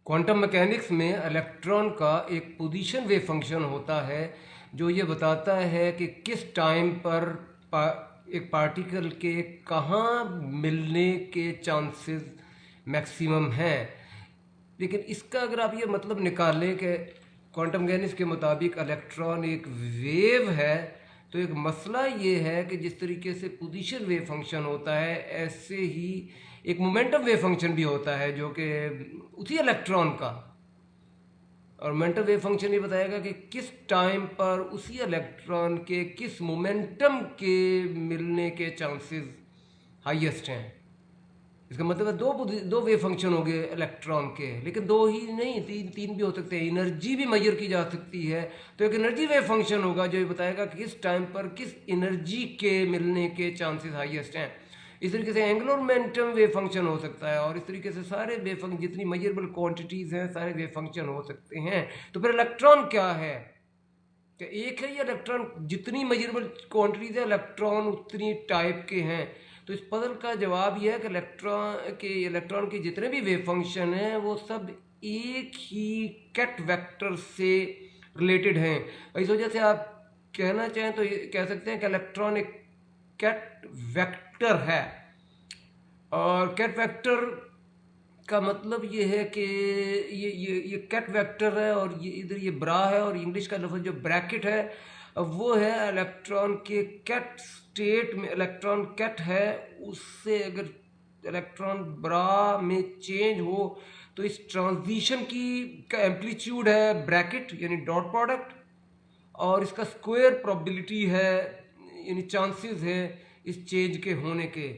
Quantum mechanics में electron का एक पोजीशन वेव फंक्शन होता है जो ये बताता है कि किस टाइम पर एक पार्टिकल के कहाँ मिलने के चांसेस मैक्सिमम हैं। लेकिन इसका अगर आप ये मतलब निकालें कि क्वांटम मैकेनिक्स के मुताबिक इलेक्ट्रॉन एक वेव है, तो एक मसला ये है कि जिस तरीके से पोजीशन वेव फंक्शन होता है ऐसे ही एक मोमेंटम वेव फंक्शन भी होता है जो कि उसी इलेक्ट्रॉन का, और मोमेंटम वेव फंक्शन ये बताएगा कि किस टाइम पर उसी इलेक्ट्रॉन के किस मोमेंटम के मिलने के चांसेस हाईएस्ट हैं। इसका मतलब है दो वेव फंक्शन हो गए इलेक्ट्रॉन के, लेकिन दो ही नहीं, तीन तीन भी हो सकते हैं। एनर्जी भी मेजर की जा सकती है, तो एक एनर्जी वेव फंक्शन होगा जो ये बताएगा कि किस टाइम पर किस एनर्जी के मिलने के चांसेस हाईएस्ट हैं। इस तरीके से एंगुलर मोमेंटम वेव फंक्शन हो सकता है, और इस तरीके से सारे वेव फंक्शन जितनी मेजरेबल क्वांटिटीज़ हैं सारे वेव फंक्शन हो सकते हैं। तो फिर इलेक्ट्रॉन क्या है? कि एक है ये इलेक्ट्रॉन, जितनी मेजरेबल क्वांटिटीज़ है इलेक्ट्रॉन उतनी टाइप के हैं। तो इस पजल का जवाब यह है कि इलेक्ट्रॉन के जितने भी वेव फंक्शन हैं वो सब एक ही केट वेक्टर से रिलेटेड हैं। इस वजह से आप कहना चाहें तो ये कह सकते हैं कि इलेक्ट्रॉन एक केट वेक्टर है। और केट वेक्टर का मतलब ये है कि ये केट वेक्टर है, और ये इधर ये ब्रा है, और इंग्लिश का लफ्ज़ जो ब्रैकेट है वो है इलेक्ट्रॉन के केट स्टेट में इलेक्ट्रॉन केट है, उससे अगर इलेक्ट्रॉन ब्रा में चेंज हो तो इस ट्रांजिशन की का एम्पलीट्यूड है ब्रैकेट यानी डॉट प्रोडक्ट, और इसका स्क्वायर प्रोबेबिलिटी है यानी चांसेस है इस चेंज के होने के।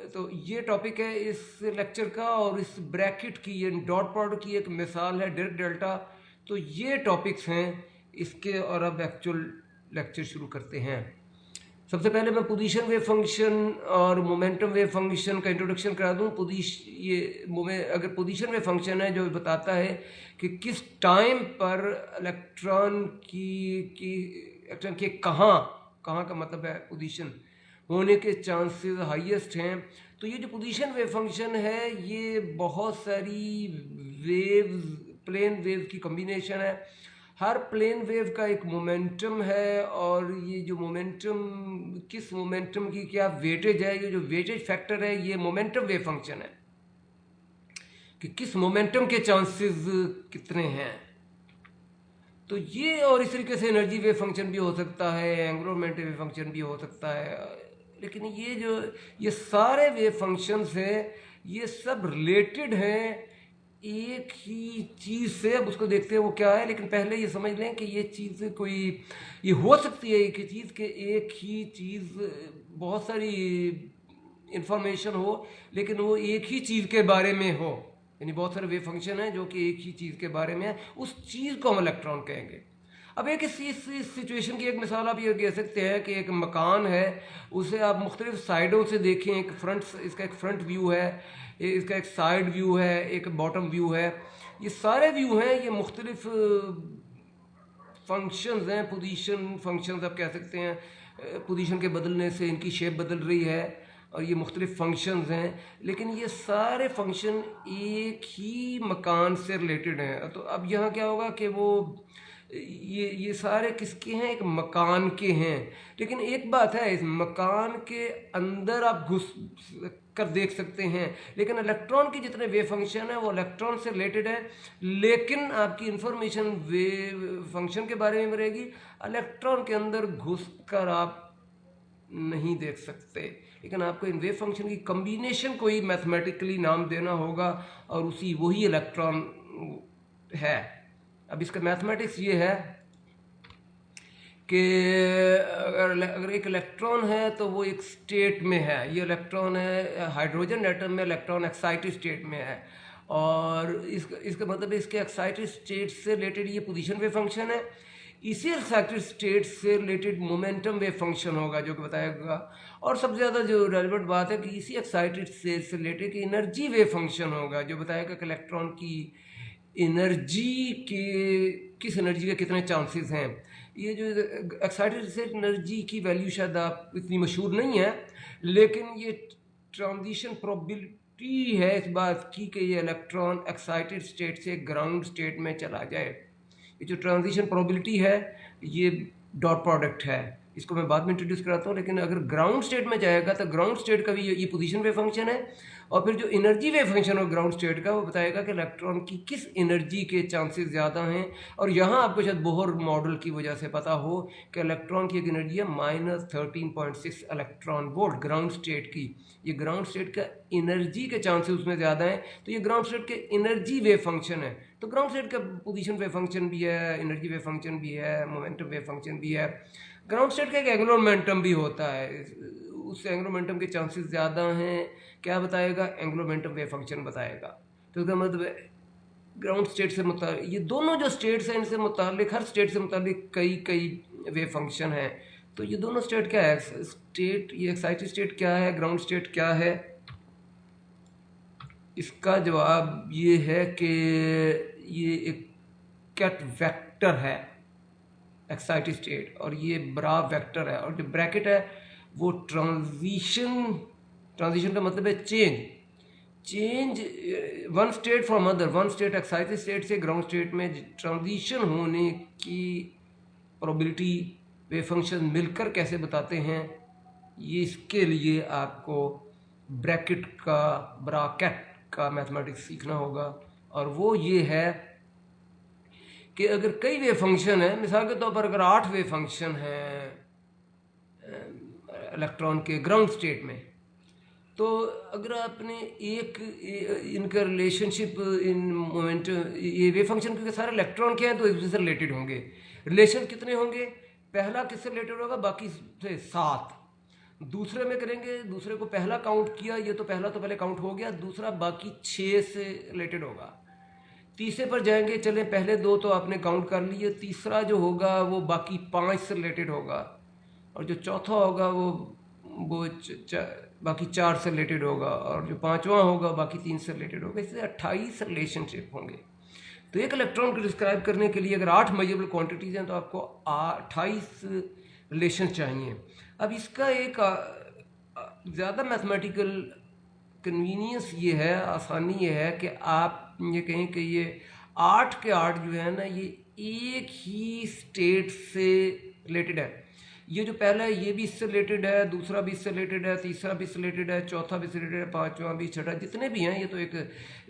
तो ये टॉपिक है इस लेक्चर का, और इस ब्रैकेट की ये डॉट प्रोडक्ट की एक मिसाल है डायरेक्ट डेल्टा। तो ये टॉपिक्स हैं इसके, और अब एक्चुअल लेक्चर शुरू करते हैं। सबसे पहले मैं पोजीशन वेव फंक्शन और मोमेंटम वेव फंक्शन का इंट्रोडक्शन करा दूं। अगर पोजीशन वेव फंक्शन है जो बताता है कि किस टाइम पर इलेक्ट्रॉन के कहाँ कहाँ का मतलब है पोजीशन होने के चांसेस हाईएस्ट हैं। तो ये जो पोजीशन वेव फंक्शन है ये बहुत सारी वेव्स, प्लेन वेव की कॉम्बिनेशन है। हर प्लेन वेव का एक मोमेंटम है, और ये जो मोमेंटम, किस मोमेंटम की क्या वेटेज है, ये जो वेटेज फैक्टर है ये मोमेंटम वेव फंक्शन है कि किस मोमेंटम के चांसेस कितने हैं। तो ये, और इस तरीके से एनर्जी वेव फंक्शन भी हो सकता है, एंगुलर मोमेंटम वेव फंक्शन भी हो सकता है। लेकिन ये सारे वेव फंक्शंस हैं ये सब रिलेटेड हैं एक ही चीज़ से। अब उसको देखते हैं वो क्या है, लेकिन पहले ये समझ लें कि ये चीज़ कोई ये हो सकती है एक ही चीज़ के एक ही चीज़ बहुत सारी इंफॉर्मेशन हो, लेकिन वो एक ही चीज़ के बारे में हो। यानी बहुत सारे वेव फंक्शन हैं जो कि एक ही चीज़ के बारे में है, उस चीज़ को हम इलेक्ट्रॉन कहेंगे। अब एक इस सिचुएशन की एक मिसाल आप ये कह सकते हैं कि एक मकान है, उसे आप मुख्तलिफ साइडों से देखें। इसका एक फ्रंट व्यू है, इसका एक साइड व्यू है, एक बॉटम व्यू है। ये सारे व्यू हैं, ये मुख्तलिफ फंक्शंस हैं, पोजीशन फंक्शंस आप कह सकते हैं। पोजीशन के बदलने से इनकी शेप बदल रही है, और ये मुख्तलिफ फंक्शंस हैं, लेकिन ये सारे फंक्शन एक ही मकान से रिलेटेड हैं। तो अब यहाँ क्या होगा कि वो ये सारे किसके हैं? एक मकान के हैं। लेकिन एक बात है, इस मकान के अंदर आप घुस कर देख सकते हैं, लेकिन इलेक्ट्रॉन के जितने वेव फंक्शन है वो इलेक्ट्रॉन से रिलेटेड है, लेकिन आपकी इंफॉर्मेशन वेव फंक्शन के बारे में रहेगी। इलेक्ट्रॉन के अंदर घुस कर आप नहीं देख सकते, लेकिन आपको इन वेव फंक्शन की कॉम्बिनेशन कोई मैथमेटिकली नाम देना होगा, और वही इलेक्ट्रॉन है। अब इसका मैथमेटिक्स ये है कि अगर एक इलेक्ट्रॉन है तो वो एक स्टेट में है। ये इलेक्ट्रॉन है हाइड्रोजन एटम में, इलेक्ट्रॉन एक्साइटेड स्टेट में है, और इसका मतलब इसके एक्साइटेड स्टेट से रिलेटेड ये पोजीशन वेव फंक्शन है। इसी एक्साइटेड स्टेट से रिलेटेड मोमेंटम वेव फंक्शन होगा जो कि बताएगा। और सबसे ज़्यादा जो रेलिवेंट बात है कि इसी एक्साइटेड स्टेट से रिलेटेड एनर्जी वेव फंक्शन होगा जो बताएगा कि इलेक्ट्रॉन की एनर्जी के किस एनर्जी के कितने चांसेस हैं। ये जो एक्साइटेड स्टेट एनर्जी की वैल्यू शायद आप इतनी मशहूर नहीं है, लेकिन ये ट्रांजिशन प्रोबेबिलिटी है इस बात की कि ये इलेक्ट्रॉन एक्साइटेड स्टेट से ग्राउंड स्टेट में चला जाए। ये जो ट्रांजिशन प्रोबेबिलिटी है ये डॉट प्रोडक्ट है, इसको मैं बाद में इंट्रोड्यूस कराता हूँ। लेकिन अगर ग्राउंड स्टेट में जाएगा तो ग्राउंड स्टेट का भी ये पोजीशन वेव फंक्शन है, और फिर जो एनर्जी वेव फंक्शन है ग्राउंड स्टेट का वो बताएगा कि इलेक्ट्रॉन की किस एनर्जी के चांसेस ज़्यादा हैं। और यहाँ आपको शायद बोहर मॉडल की वजह से पता हो कि इलेक्ट्रॉन की एक एनर्जी है -13.6 इलेक्ट्रॉन वोल्ट ग्राउंड स्टेट की। ये ग्राउंड स्टेट का एनर्जी के चांसेस उसमें ज़्यादा हैं, तो ये ग्राउंड स्टेट के एनर्जी वेव फंक्शन है। तो ग्राउंड स्टेट का पोजीशन वेव फंक्शन भी है, एनर्जी वेव फंक्शन भी है, मोमेंटम वेव फंक्शन भी है। ग्राउंड स्टेट का एक एंगुलर मोमेंटम भी होता है, उस एंगुलर मोमेंटम के चांसेस ज़्यादा हैं। क्या बताएगा? एंगुलर मोमेंटम वेव फंक्शन बताएगा। तो इसका मतलब ग्राउंड स्टेट से मुतालिक ये दोनों जो स्टेट्स हैं इनसे मुतालिक, हर स्टेट से मुतालिक कई कई वेव फंक्शन हैं। तो ये दोनों स्टेट क्या है? स्टेट, ये एक्साइटेड स्टेट क्या है, ग्राउंड स्टेट क्या है? इसका जवाब ये है कि ये एक कैट वेक्टर है एक्साइटेड स्टेट, और ये ब्रा वेक्टर है, और जो ब्रैकेट है वो ट्रांजिशन का मतलब है change one state from other, one state excited state से ग्राउंड स्टेट में ट्रांजिशन होने की प्रोबेबिलिटी वे फंक्शन मिलकर कैसे बताते हैं, ये इसके लिए आपको ब्रैकेट का मैथमेटिक्स सीखना होगा। और वो ये है कि अगर कई वेव फंक्शन है, मिसाल के तौर पर अगर 8 वेव फंक्शन हैं इलेक्ट्रॉन के ग्राउंड स्टेट में, तो अगर आपने एक इनका रिलेशनशिप इन मोमेंट, ये वेव फंक्शन क्योंकि सारे इलेक्ट्रॉन के हैं तो एक दूसरे से रिलेटेड होंगे। रिलेशन कितने होंगे? पहला किससे रिलेटेड होगा? बाकी से 7। दूसरे में करेंगे, दूसरे को पहला काउंट किया, ये तो पहला तो पहले काउंट हो गया, दूसरा बाकी 6 से रिलेटेड होगा। तीसरे पर जाएंगे, चले पहले 2 तो आपने काउंट कर लिए, तीसरा जो होगा वो बाकी 5 से रिलेटेड होगा, और जो चौथा होगा वो बाकी 4 से रिलेटेड होगा, और जो 5वां होगा बाकी 3 से रिलेटेड होगा। इससे 28 रिलेशनशिप होंगे। तो एक इलेक्ट्रॉन को डिस्क्राइब करने के लिए अगर 8 मेजरेबल क्वांटिटीज हैं तो आपको 28 रिलेशन चाहिए। अब इसका एक ज़्यादा मैथमेटिकल कन्वीनियंस ये है, आसानी ये है कि आप ये कहें कि ये 8 के 8 जो है ना ये एक ही स्टेट से रिलेटेड है। ये जो पहला है ये भी इससे रिलेटेड है, दूसरा भी इससे रिलेटेड है, तीसरा भी इससे रिलेटेड है, चौथा भी इससे रिलेटेड है, 5वां भी, छठा, जितने भी हैं ये तो एक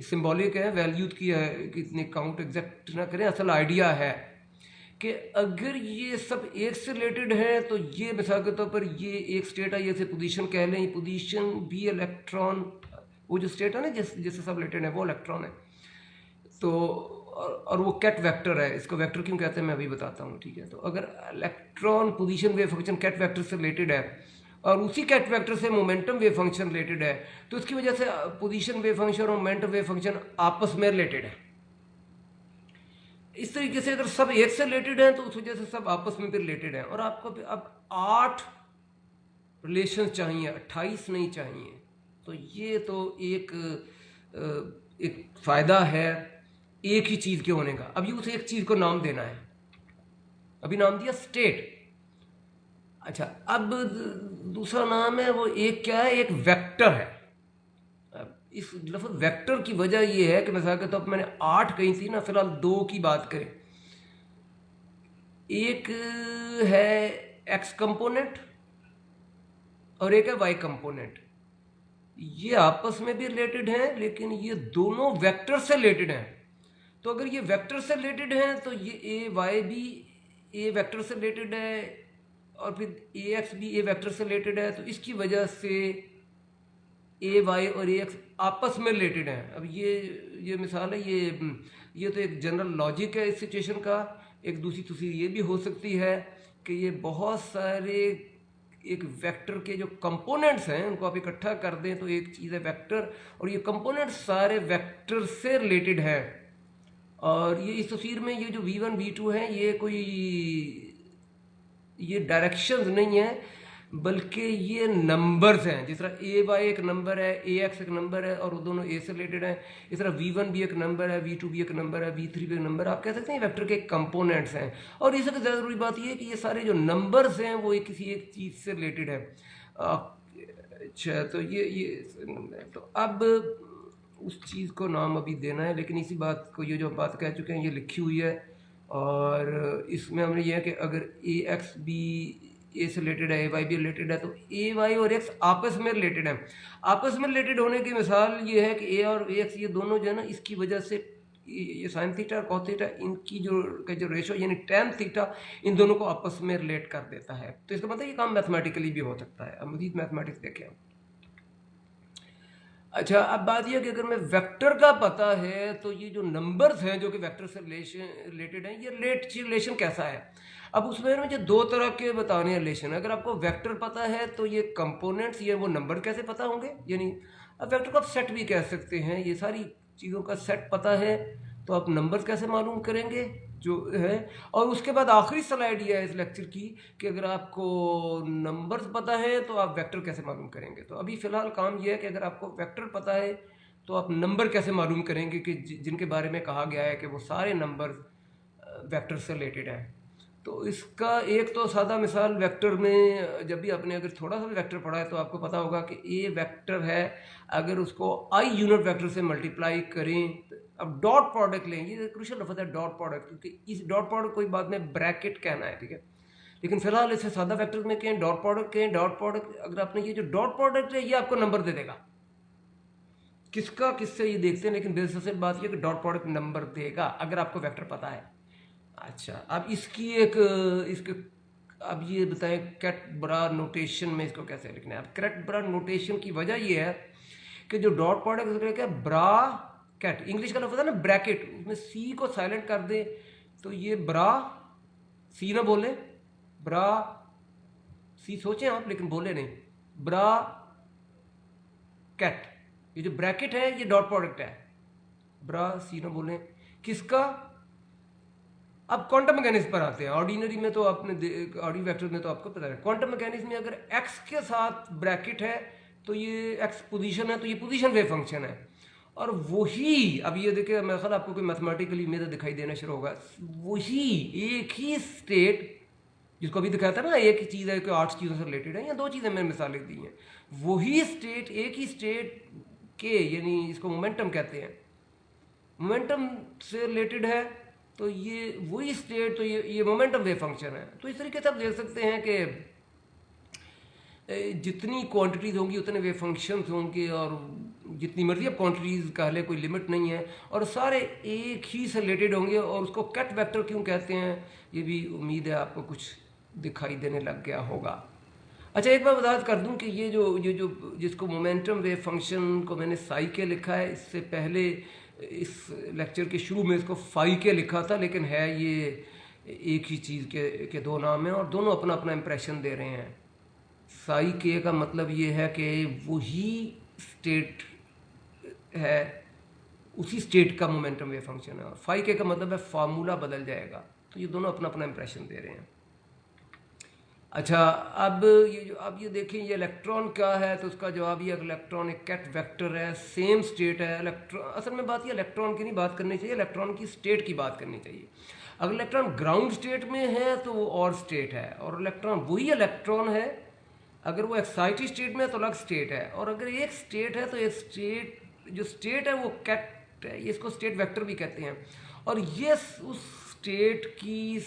सिंबॉलिक है, वैल्यू की है कि इतने काउंट एग्जैक्ट ना करें। असल आइडिया है कि अगर ये सब एक से रिलेटेड है तो ये मिसाल के तौर पर ये एक स्टेट है, ये से पोजीशन कह लें, पोजीशन भी इलेक्ट्रॉन, वो जो स्टेट है ना जिससे सब रिलेटेड है वो इलेक्ट्रॉन है। तो और वो कैट वेक्टर है, इसको वेक्टर क्यों कहते हैं मैं अभी बताता हूँ, ठीक है। तो अगर electron position wave function ket vector से रिलेटेड है और उसी कैट वेक्टर से मोमेंटम वेव फंक्शन रिलेटेड है, तो इसकी वजह से पोजीशन वेव फंक्शन और मोमेंटम वेव फंक्शन आपस में रिलेटेड है। इस तरीके से अगर सब एक से रिलेटेड है तो उस वजह से सब आपस में भी रिलेटेड है। और आपको अब 8 रिलेशन चाहिए, 28 नहीं चाहिए। तो ये तो एक फायदा है एक ही चीज के होने का। अभी उस एक चीज को नाम देना है, अभी नाम दिया स्टेट। अच्छा, अब दूसरा नाम है वो एक क्या है, एक वेक्टर है। इस लफ्ज़ वेक्टर की वजह यह है कि मिसाल के तौर पर मैंने 8 कही थी ना, फिलहाल 2 की बात करें। एक है एक्स कंपोनेंट और एक है वाई कंपोनेंट। ये आपस में भी रिलेटेड हैं, लेकिन ये दोनों वेक्टर से रिलेटेड हैं। तो अगर ये वेक्टर से रिलेटेड हैं तो ये ए वाई भी ए वेक्टर से रिलेटेड है, और फिर ए एक्स भी ए वेक्टर से रिलेटेड है। तो इसकी वजह से ए वाई और ए एक्स आपस में रिलेटेड हैं। अब ये मिसाल है, ये तो एक जनरल लॉजिक है इस सिचुएशन का। एक दूसरी तस्वीर ये भी हो सकती है कि ये बहुत सारे एक वेक्टर के जो कंपोनेंट्स हैं उनको आप इकट्ठा कर दें तो एक चीज़ है वेक्टर, और ये कंपोनेंट सारे वेक्टर से रिलेटेड है। और ये इस तस्वीर में ये जो v1 v2 है ये डायरेक्शंस नहीं है, बल्कि ये नंबर्स हैं। जिस तरह ए वाई एक नंबर है, ए एक्स एक नंबर है और वो दोनों ए से रिलेटेड हैं। इस तरह v1 भी एक नंबर है, v2 भी एक नंबर है, v3 भी एक नंबर है। आप कह सकते हैं वेक्टर के कंपोनेंट्स हैं। और इससे ज़्यादा जरूरी बात यह है कि ये सारे जो नंबर्स हैं वो किसी एक चीज़ से रिलेटेड है। अच्छा, तो ये तो अब उस चीज़ को नाम अभी देना है, लेकिन इसी बात को, ये जो बात कह चुके हैं ये लिखी हुई है। और इसमें हमने ये है कि अगर ए एक्स बी ए से रिलेटेड है, ए वाई भी रिलेटेड है, तो ए वाई और एक्स आपस में रिलेटेड है। आपस में रिलेटेड होने की मिसाल ये है कि ए और एक्स ये दोनों जो है ना, इसकी वजह से ये साइन थीटा और कॉस थीटा, इनकी जो रेशो यानी टैन थीटा, इन दोनों को आपस में रिलेट कर देता है। तो इसका मतलब ये काम मैथमेटिकली भी हो सकता है। अब मजीद मैथमेटिक्स देखें। अच्छा, अब बात यह कि अगर मैं वेक्टर का पता है तो ये जो नंबर्स हैं जो कि वेक्टर से रिलेटेड हैं, ये रिलेशन कैसा है। अब उसमें मुझे दो तरह के बताने हैं रिलेशन। अगर आपको वेक्टर पता है तो ये कंपोनेंट्स, ये वो नंबर कैसे पता होंगे, यानी अब वेक्टर को आप सेट भी कह सकते हैं। ये सारी चीज़ों का सेट पता है तो आप नंबर्स कैसे मालूम करेंगे जो है। और उसके बाद आखिरी स्लाइड ये है इस लेक्चर की कि अगर आपको नंबर्स पता है तो आप वेक्टर कैसे मालूम करेंगे। तो अभी फ़िलहाल काम ये है कि अगर आपको वेक्टर पता है तो आप नंबर कैसे मालूम करेंगे कि जिनके बारे में कहा गया है कि वो सारे नंबर वेक्टर से रिलेटेड हैं। तो इसका एक तो सादा मिसाल वेक्टर में, जब भी आपने अगर थोड़ा सा भी वेक्टर पढ़ा है तो आपको पता होगा कि ए वेक्टर है, अगर उसको आई यूनिट वेक्टर से मल्टीप्लाई करें। अब डॉट प्रोडक्ट लें, ये क्रूशियल लफ्ज़ है डॉट प्रोडक्ट, क्योंकि इस डॉट प्रोडक्ट कोई बाद में ब्रैकेट कहना है, ठीक है। लेकिन फिलहाल इसे सादा वेक्टर में कहें, डॉट प्रोडक्ट कहें। डॉट प्रोडक्ट, अगर आपने ये जो डॉट प्रोडक्ट है ये आपको नंबर दे देगा। किसका किससे ये देखते हैं, लेकिन बेसिस बात ये कि डॉट प्रोडक्ट नंबर देगा अगर आपको वेक्टर पता है। अच्छा, अब इसकी एक इसके अब ये बताएं कैट ब्रा नोटेशन में इसको कैसे लिखना है। अब कैट ब्रा नोटेशन की वजह ये है कि जो डॉट प्रोडक्ट है ब्रा कैट, इंग्लिश का लफ्ज़ है ना ब्रैकेट, उसमें सी को साइलेंट कर दे तो ये ब्रा, सी ना बोले, ब्रा सी सोचें आप लेकिन बोले नहीं, ब्रा कैट। ये जो ब्रैकेट है ये डॉट प्रोडक्ट है, ब्रा सी ना बोले किसका। अब क्वांटम मैकेनिक्स पर आते हैं। ऑर्डिनरी में तो आपने ऑर्डिनरी वेक्टर में तो आपको पता है। क्वांटम मैकेनिक्स में अगर एक्स के साथ ब्रैकेट है तो ये एक्स पोजीशन है, तो ये पोजीशन वेव फंक्शन है। और वही, अब ये देखिए मेरा ख्याल आपको कोई मैथमेटिकली मेरा दिखाई देना शुरू होगा, वही एक ही स्टेट जिसको अभी दिखाया था ना, एक ही चीज़ है कि 8 चीज़ों से रिलेटेड है, या 2 चीज़ें मैंने मिसालें दी हैं, वही स्टेट एक ही स्टेट के, यानी इसको मोमेंटम कहते हैं, मोमेंटम से रिलेटेड है तो ये वही स्टेट, तो ये मोमेंटम वेव फंक्शन है। तो इस तरीके से आप देख सकते हैं कि जितनी क्वांटिटीज़ होंगी उतने वेव फंक्शंस होंगे, और जितनी मर्जी आप क्वांटिटीज़ का ले, कोई लिमिट नहीं है, और सारे एक ही से रिलेटेड होंगे। और उसको कैट वेक्टर क्यों कहते हैं ये भी उम्मीद है आपको कुछ दिखाई देने लग गया होगा। अच्छा, एक बार वजाहत कर दूं कि ये जो जिसको मोमेंटम वेव फंक्शन को मैंने साई के लिखा है, इससे पहले इस लेक्चर के शुरू में इसको फाई के लिखा था, लेकिन है ये एक ही चीज़ के दो नाम हैं और दोनों अपना अपना इम्प्रेशन दे रहे हैं। साई के का मतलब ये है कि वही स्टेट है, उसी स्टेट का मोमेंटम वेव फंक्शन है, और फाई के का मतलब है फार्मूला बदल जाएगा। तो ये दोनों अपना अपना इम्प्रेशन दे रहे हैं। अच्छा, अब ये देखें ये इलेक्ट्रॉन क्या है, तो उसका जवाब ये इलेक्ट्रॉन एक कैट वेक्टर है, सेम स्टेट है। इलेक्ट्रॉन, असल में बात ये इलेक्ट्रॉन की नहीं बात करनी चाहिए, इलेक्ट्रॉन की स्टेट की बात करनी चाहिए। अगर इलेक्ट्रॉन ग्राउंड स्टेट में है तो वो और स्टेट है, और इलेक्ट्रॉन वही इलेक्ट्रॉन है। अगर वो एक्साइटेड स्टेट में है तो अलग स्टेट है, और अगर एक स्टेट है तो एक स्टेट, जो स्टेट है वो कैट है, इसको स्टेट वेक्टर भी कहते हैं। और ये उस स्टेट की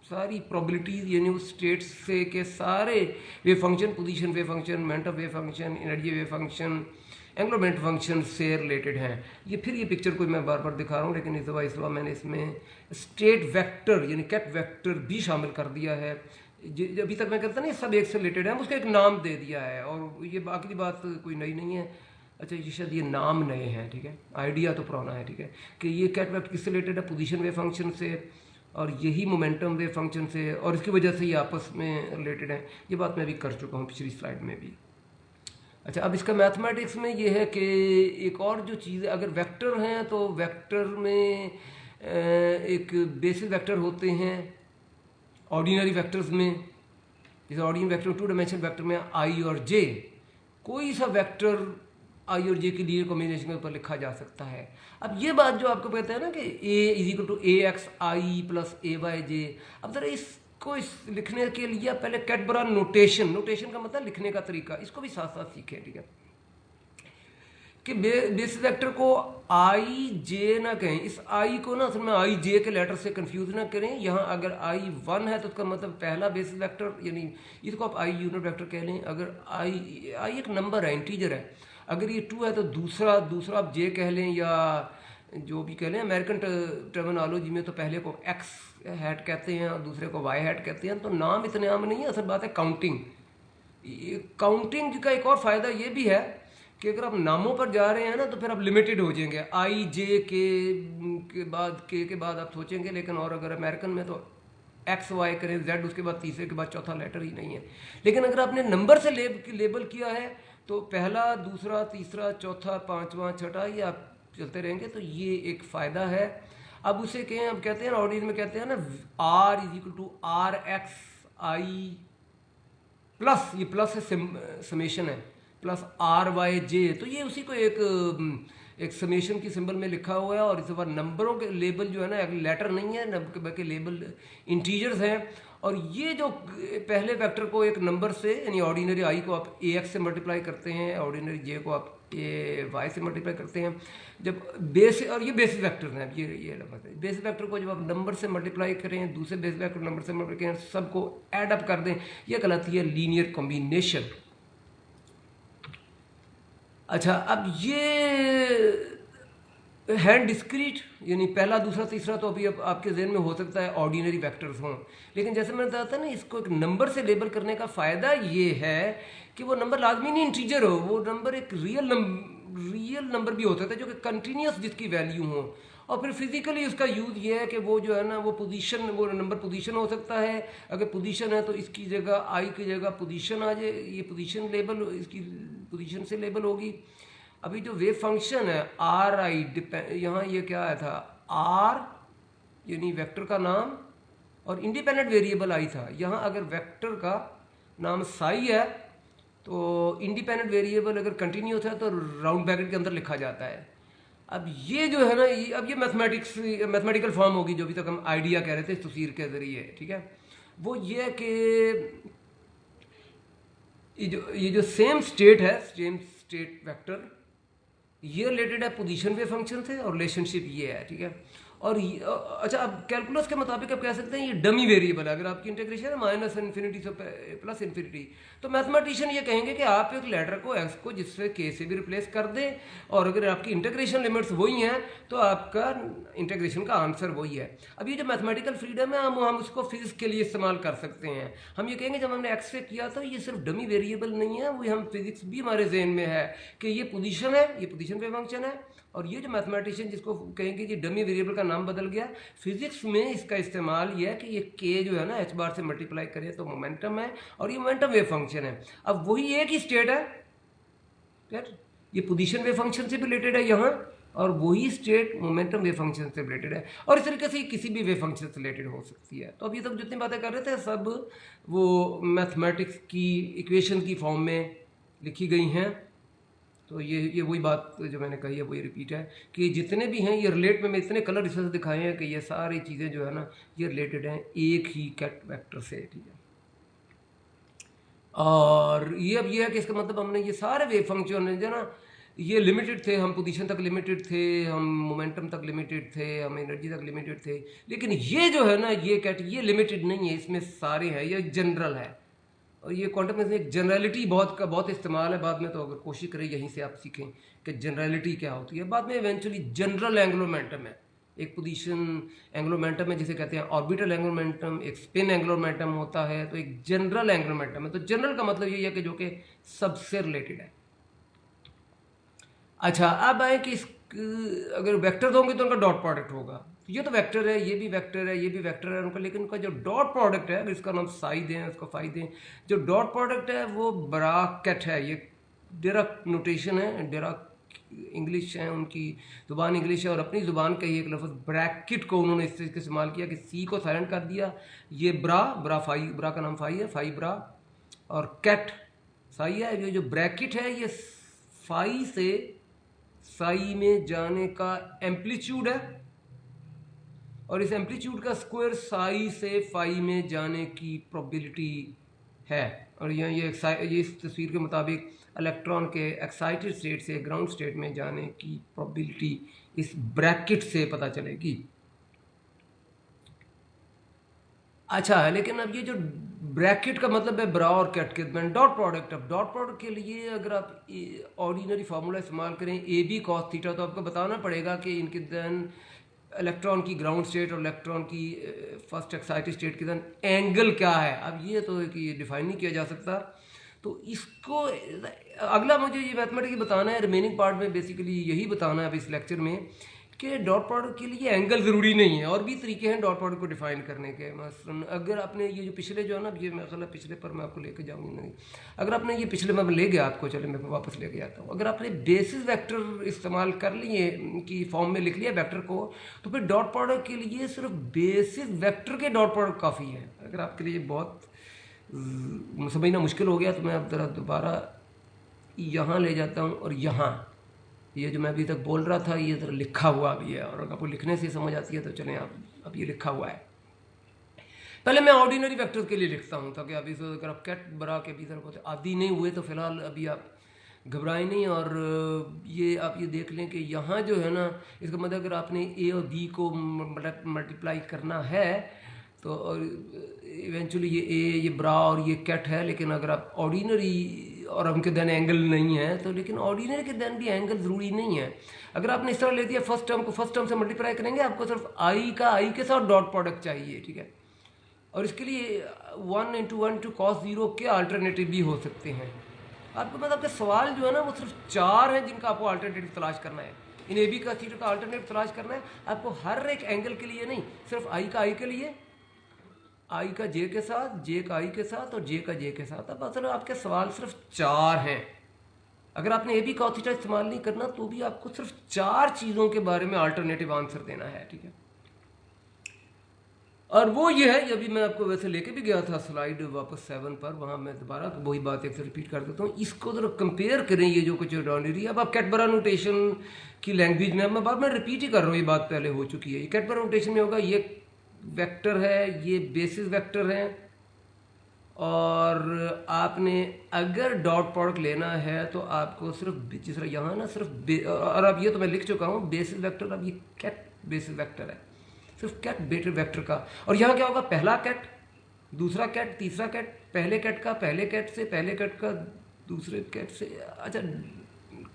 सारी प्रोबेबिलिटीज, यानी उस स्टेट से के सारे wave function, position wave function, momentum wave function, energy wave function, angular momentum function से रिलेटेड हैं। ये पिक्चर को मैं बार बार दिखा रहा हूँ, लेकिन इस दफ़ा मैंने इसमें स्टेट वेक्टर यानी कैट वेक्टर भी शामिल कर दिया है। अभी तक मैं कहता नहीं सब एक से रिलेटेड है, उसको एक नाम दे दिया है, और ये बाकी बात कोई नई नहीं है। अच्छा, ये शायद ये नाम नए हैं, ठीक है, आइडिया तो पुराना है, ठीक है, कि ये कैट वेक्टर किससे रिलेटेड है, पोजीशन वेव फंक्शन से, और यही मोमेंटम वेव फंक्शन से, और इसकी वजह से ये आपस में रिलेटेड है। ये बात मैं भी कर चुका हूँ पिछली स्लाइड में भी। अच्छा, अब इसका मैथमेटिक्स में ये है कि एक और जो चीज़ है, अगर वेक्टर हैं तो वेक्टर में एक बेसिस वेक्टर होते हैं ऑर्डिनरी वेक्टर्स में। जैसे ऑर्डिनरी वेक्टर 2 डायमेंशनल वेक्टर में आई और जे, कोई सा वेक्टर आई और जे के लिए कॉम्बिनेशन के ऊपर लिखा जा सकता है। अब ये बात जो आपको कहते हैं ना कि A is equal to A X I plus A Y J, अब जरा इस इसको लिखने के लिए पहले कैडबरा नोटेशन, नोटेशन का मतलब लिखने का तरीका, इसको भी साथ साथ सीखें, ठीक है। कि बेसिस वेक्टर को आई जे ना कहें, इस आई को ना असल में आई जे के लेटर से कंफ्यूज ना करें। यहाँ अगर आई 1 है तो उसका मतलब पहला बेसिस वेक्टर, यानी इसको आप आई यूनिट वेक्टर कह लें। अगर आई एक नंबर है, इंटीजर है। अगर ये 2 है तो दूसरा आप जे कह लें, या जो भी कह लें। अमेरिकन टर्मिनोलॉजी में तो पहले को एक्स हैट कहते हैं और दूसरे को वाई हैट कहते हैं। तो नाम इतने आम नहीं है, असल बात है काउंटिंग। काउंटिंग का एक और फ़ायदा ये भी है कि अगर आप नामों पर जा रहे हैं ना तो फिर आप लिमिटेड हो जाएंगे। आई जे के बाद आप सोचेंगे, लेकिन और अगर अमेरिकन में तो एक्स वाई करें, जेड उसके बाद तीसरे के बाद चौथा लेटर ही नहीं है। लेकिन अगर आपने नंबर से लेबल किया है तो पहला, दूसरा, तीसरा, चौथा, पांचवा, छठा, ये आप चलते रहेंगे। तो ये एक फ़ायदा है। अब उसे कहें, अब कहते हैं ना ऑर्डिनरी में कहते हैं ना R is equal to R X I plus, ये प्लस है, समेशन है, प्लस आर वाई जे। तो ये उसी को एक समेशन की सिंबल में लिखा हुआ है। और इस बार नंबरों के लेबल जो है ना लेटर नहीं है, बल्कि लेबल इंटीजर्स हैं। और ये जो पहले वेक्टर को एक नंबर से, यानी ऑर्डिनरी आई को आप ए एक्स से मल्टीप्लाई करते हैं, ऑर्डिनरी जे को आप ए वाई से मल्टीप्लाई करते हैं। जब बेस, और ये बेसिस वेक्टर हैं, ये लफज है। बेसिस वेक्टर को जब आप नंबर से मल्टीप्लाई करें, दूसरे बेसिस वेक्टर नंबर से मल्टीप्लाई करें, सबको ऐड अप कर दें, ये कहलाती है लीनियर कॉम्बिनेशन। अच्छा, अब ये है डिस्क्रीट, यानी पहला, दूसरा, तीसरा तो अभी अब आपके जहन में हो सकता है ऑर्डिनरी वेक्टर्स हों। लेकिन जैसे मैंने बताया था ना, इसको एक नंबर से लेबल करने का फ़ायदा ये है कि वो नंबर लाजमी नहीं इंटीजर हो, वो नंबर एक रियल नंबर भी हो सकता है जो कि कंटिन्यूस जिसकी वैल्यू हो। और फिर फिजिकली उसका यूज़ ये है कि वो जो है ना वो पोजीशन, वो नंबर पोजीशन हो सकता है। अगर पोजीशन है तो इसकी जगह आई की जगह पोजीशन आ जाए, ये पोजीशन लेबल, इसकी पोजीशन से लेबल होगी। अभी जो वेव फंक्शन है आर आई, यहाँ ये क्या आया था, आर यानी वेक्टर का नाम और इंडिपेंडेंट वेरिएबल आई था। यहाँ अगर वेक्टर का नाम साई है तो इंडिपेंडेंट वेरिएबल अगर कंटिन्यूस है तो राउंड ब्रैकेट के अंदर लिखा जाता है। अब ये जो है ना, अब ये मैथमेटिकल फॉर्म होगी जो अभी तक हम आइडिया कह रहे थे तस्वीर के जरिए, ठीक है। वो ये है कि ये जो सेम स्टेट है, सेम स्टेट वेक्टर, ये रिलेटेड है पोजीशन वेव फंक्शन से, और रिलेशनशिप ये है, ठीक है। और अच्छा, अब कैलकुलस के मुताबिक आप कह सकते हैं ये डमी वेरिएबल है। अगर आपकी इंटीग्रेशन है माइनस इन्फिनिटी से प्लस इन्फिनिटी, तो मैथमेटिशियन ये कहेंगे कि आप एक लेटर को एक्स को जिससे के से भी रिप्लेस कर दें, और अगर आपकी इंटीग्रेशन लिमिट्स वही हैं तो आपका इंटीग्रेशन का आंसर वही है। अब ये जो मैथमेटिकल फ्रीडम है, हम उसको फिजिक्स के लिए इस्तेमाल कर सकते हैं। हम ये कहेंगे जब हमने एक्स से किया था ये सिर्फ डमी वेरिएबल नहीं है, वो हम फिजिक्स भी हमारे जहन में है कि ये पोजीशन है, ये पोजीशन पे फंक्शन है। और ये जो मैथमेटिशियन जिसको कहेंगे कि डमी वेरिएबल का नाम बदल गया, फिजिक्स में इसका इस्तेमाल ये है कि ये के जो है ना एच बार से मल्टीप्लाई करें तो मोमेंटम है, और ये मोमेंटम वेव फंक्शन है। अब वही एक ही स्टेट है, ये पोजीशन वेव फंक्शन से रिलेटेड है यहाँ, और वही स्टेट मोमेंटम वेव फंक्शन से रिलेटेड है। और इस तरीके से किसी भी वेव फंक्शन से रिलेटेड हो सकती है। तो अभी तक जितनी बातें कर रहे थे सब वो मैथमेटिक्स की इक्वेशन की फॉर्म में लिखी गई हैं। तो ये वही बात जो मैंने कही है वही रिपीट है कि जितने भी हैं ये रिलेट में, मैं इतने कलर रिसर्च दिखाए हैं कि ये सारी चीज़ें जो है ना ये रिलेटेड हैं एक ही कैट वेक्टर से, ठीक है। और ये अब ये है कि इसका मतलब हमने ये सारे वेव फंक्शन जो ना ये लिमिटेड थे, हम पोजीशन तक लिमिटेड थे, हम मोमेंटम तक लिमिटेड थे, हम एनर्जी तक लिमिटेड थे। लेकिन ये जो है ना ये कैट ये लिमिटेड नहीं है, इसमें सारे हैं, ये जनरल है। और ये क्वांटम में एक जनरलिटी बहुत इस्तेमाल है। बाद में तो अगर कोशिश करें यहीं से आप सीखें कि जनरलिटी क्या होती है। बाद में इवेंचुअली जनरल एंगुलर मोमेंटम है, एक पोजीशन एंगुलर मोमेंटम है जिसे कहते हैं ऑर्बिटल एंगुलर मोमेंटम, एक स्पिन एंगुलर मोमेंटम होता है, तो एक जनरल एंगुलर मोमेंटम है। तो जनरल का मतलब ये है कि जो कि सबसे रिलेटेड है। अच्छा, अब आए कि अगर वेक्टर्स होंगे तो उनका डॉट प्रोडक्ट होगा। ये तो वेक्टर है, ये भी वेक्टर है, ये भी वेक्टर है उनका, लेकिन उनका जो डॉट प्रोडक्ट है, इसका नाम साई दें, उसको फाई दें, जो डॉट प्रोडक्ट है वो ब्रैकेट है। ये डिराक नोटेशन है, डिराक इंग्लिश है, उनकी ज़ुबान इंग्लिश है, और अपनी ज़ुबान का ही एक लफ्ज़ ब्रैकेट को उन्होंने इस तरीके से इस्तेमाल किया कि सी को साइलेंट कर दिया। ये ब्रा फाई, ब्रा का नाम फाई है, फाई ब्रा, और कैट साई है। ये जो ब्रैकेट है ये फाई से साई में जाने का एम्पलीट्यूड है, और इस एम्पलीट्यूड का स्क्वायर साई से फाई में जाने की प्रोबेबिलिटी है। और ये इस तस्वीर के मुताबिक इलेक्ट्रॉन के एक्साइटेड स्टेट से ग्राउंड स्टेट में जाने की प्रोबेबिलिटी इस ब्रैकेट से पता चलेगी। अच्छा है, लेकिन अब ये जो ब्रैकेट का मतलब है ब्रा और कैट के दरमियान डॉट प्रोडक्ट। अब डॉट प्रोडक्ट के लिए अगर आप ऑर्डिनरी फार्मूला इस्तेमाल करें ए बी कॉस थीटा, तो आपको बताना पड़ेगा कि इनके दरमियान इलेक्ट्रॉन की ग्राउंड स्टेट और इलेक्ट्रॉन की फर्स्ट एक्साइटेड स्टेट के दरमियान एंगल क्या है। अब ये तो कि डिफाइन नहीं किया जा सकता, तो इसको अगला मुझे ये मैथमेटिक्स बताना है। रिमेनिंग पार्ट में बेसिकली यही बताना है अब इस लेक्चर में कि डॉट प्रोडक्ट के लिए एंगल ज़रूरी नहीं है, और भी तरीके हैं डॉट प्रोडक्ट को डिफाइन करने के। मसलन अगर आपने ये जो पिछले जो है ना, ये मैं पिछले पर मैं आपको लेके जाऊँगी नहीं, अगर आपने ये पिछले मैं ले गया आपको, चले मैं वापस लेके आता हूँ। अगर आपने बेसिस वेक्टर इस्तेमाल कर लिए कि फॉर्म में लिख लिया वेक्टर को, तो फिर डॉट प्रोडक्ट के लिए सिर्फ बेसिस वेक्टर के डॉट प्रोडक्ट काफ़ी है। अगर आपके लिए बहुत समझना मुश्किल हो गया तो मैं अब ज़रा दोबारा यहाँ ले जाता हूँ, और यहाँ ये जो मैं अभी तक बोल रहा था ये ज़रा लिखा हुआ भी है, और अगर आपको लिखने से समझ आती है तो चलें आप, अब ये लिखा हुआ है। पहले मैं ऑर्डिनरी वेक्टर्स के लिए लिखता हूँ ताकि अभी से अगर आप कैट बरा के भी बहुत आदी नहीं हुए तो फिलहाल अभी आप घबराएं नहीं। और ये आप ये देख लें कि यहाँ जो है ना, इसका मतलब अगर आपने ए और बी को मल्टीप्लाई करना है तो इवेंचुअली ये ए, ये ब्रा और ये कैट है। लेकिन अगर आप ऑर्डिनरी और उनके देन एंगल नहीं है तो, लेकिन ऑर्डिनरी के देन भी एंगल ज़रूरी नहीं है। अगर आपने इस तरह ले दिया फर्स्ट टर्म को फर्स्ट टर्म से मल्टीप्लाई करेंगे, आपको सिर्फ आई का आई के साथ डॉट प्रोडक्ट चाहिए, ठीक है। और इसके लिए 1 इंटू 1 टू कॉस 0 के अल्टरनेटिव भी हो सकते हैं। आपको मतलब कि सवाल जो है ना वो सिर्फ 4 हैं जिनका आपको अल्टरनेटिव तलाश करना है। इन ए बी का थीटा का अल्टरनेटिव तलाश करना है आपको, हर एक एंगल के लिए नहीं, सिर्फ आई का आई के लिए, आई का जे के साथ, जे का आई के साथ और जे का जे के साथ। अब असल आपके सवाल सिर्फ 4 हैं। अगर आपने ए बी कॉस थीटा इस्तेमाल नहीं करना तो भी आपको सिर्फ 4 चीज़ों के बारे में अल्टरनेटिव आंसर देना है, ठीक है। और वो ये है, अभी मैं आपको वैसे लेके भी गया था स्लाइड वापस 7 पर, वहाँ मैं दोबारा वही बात एक से रिपीट कर देता हूँ। इसको जरा कंपेयर करें ये जो कुछ ऑर्डिनरी। अब आप कैट बरा नोटेशन की लैंग्वेज में, मैं बार रिपीट ही कर रहा हूँ, ये बात पहले हो चुकी है। ये कैट बरा नोटेशन में होगा, ये वेक्टर है, ये बेसिस वेक्टर है, और आपने अगर डॉट प्रोडक्ट लेना है तो आपको सिर्फ जिस तरह यहाँ ना सिर्फ और अब ये तो मैं लिख चुका हूँ बेसिस वेक्टर, अब ये कैट बेसिस वेक्टर है, सिर्फ कैट बेटर वेक्टर का। और यहाँ क्या होगा, पहला कैट, दूसरा कैट, तीसरा कैट, पहले कैट का पहले कैट से, पहले कैट का दूसरे कैट से। अच्छा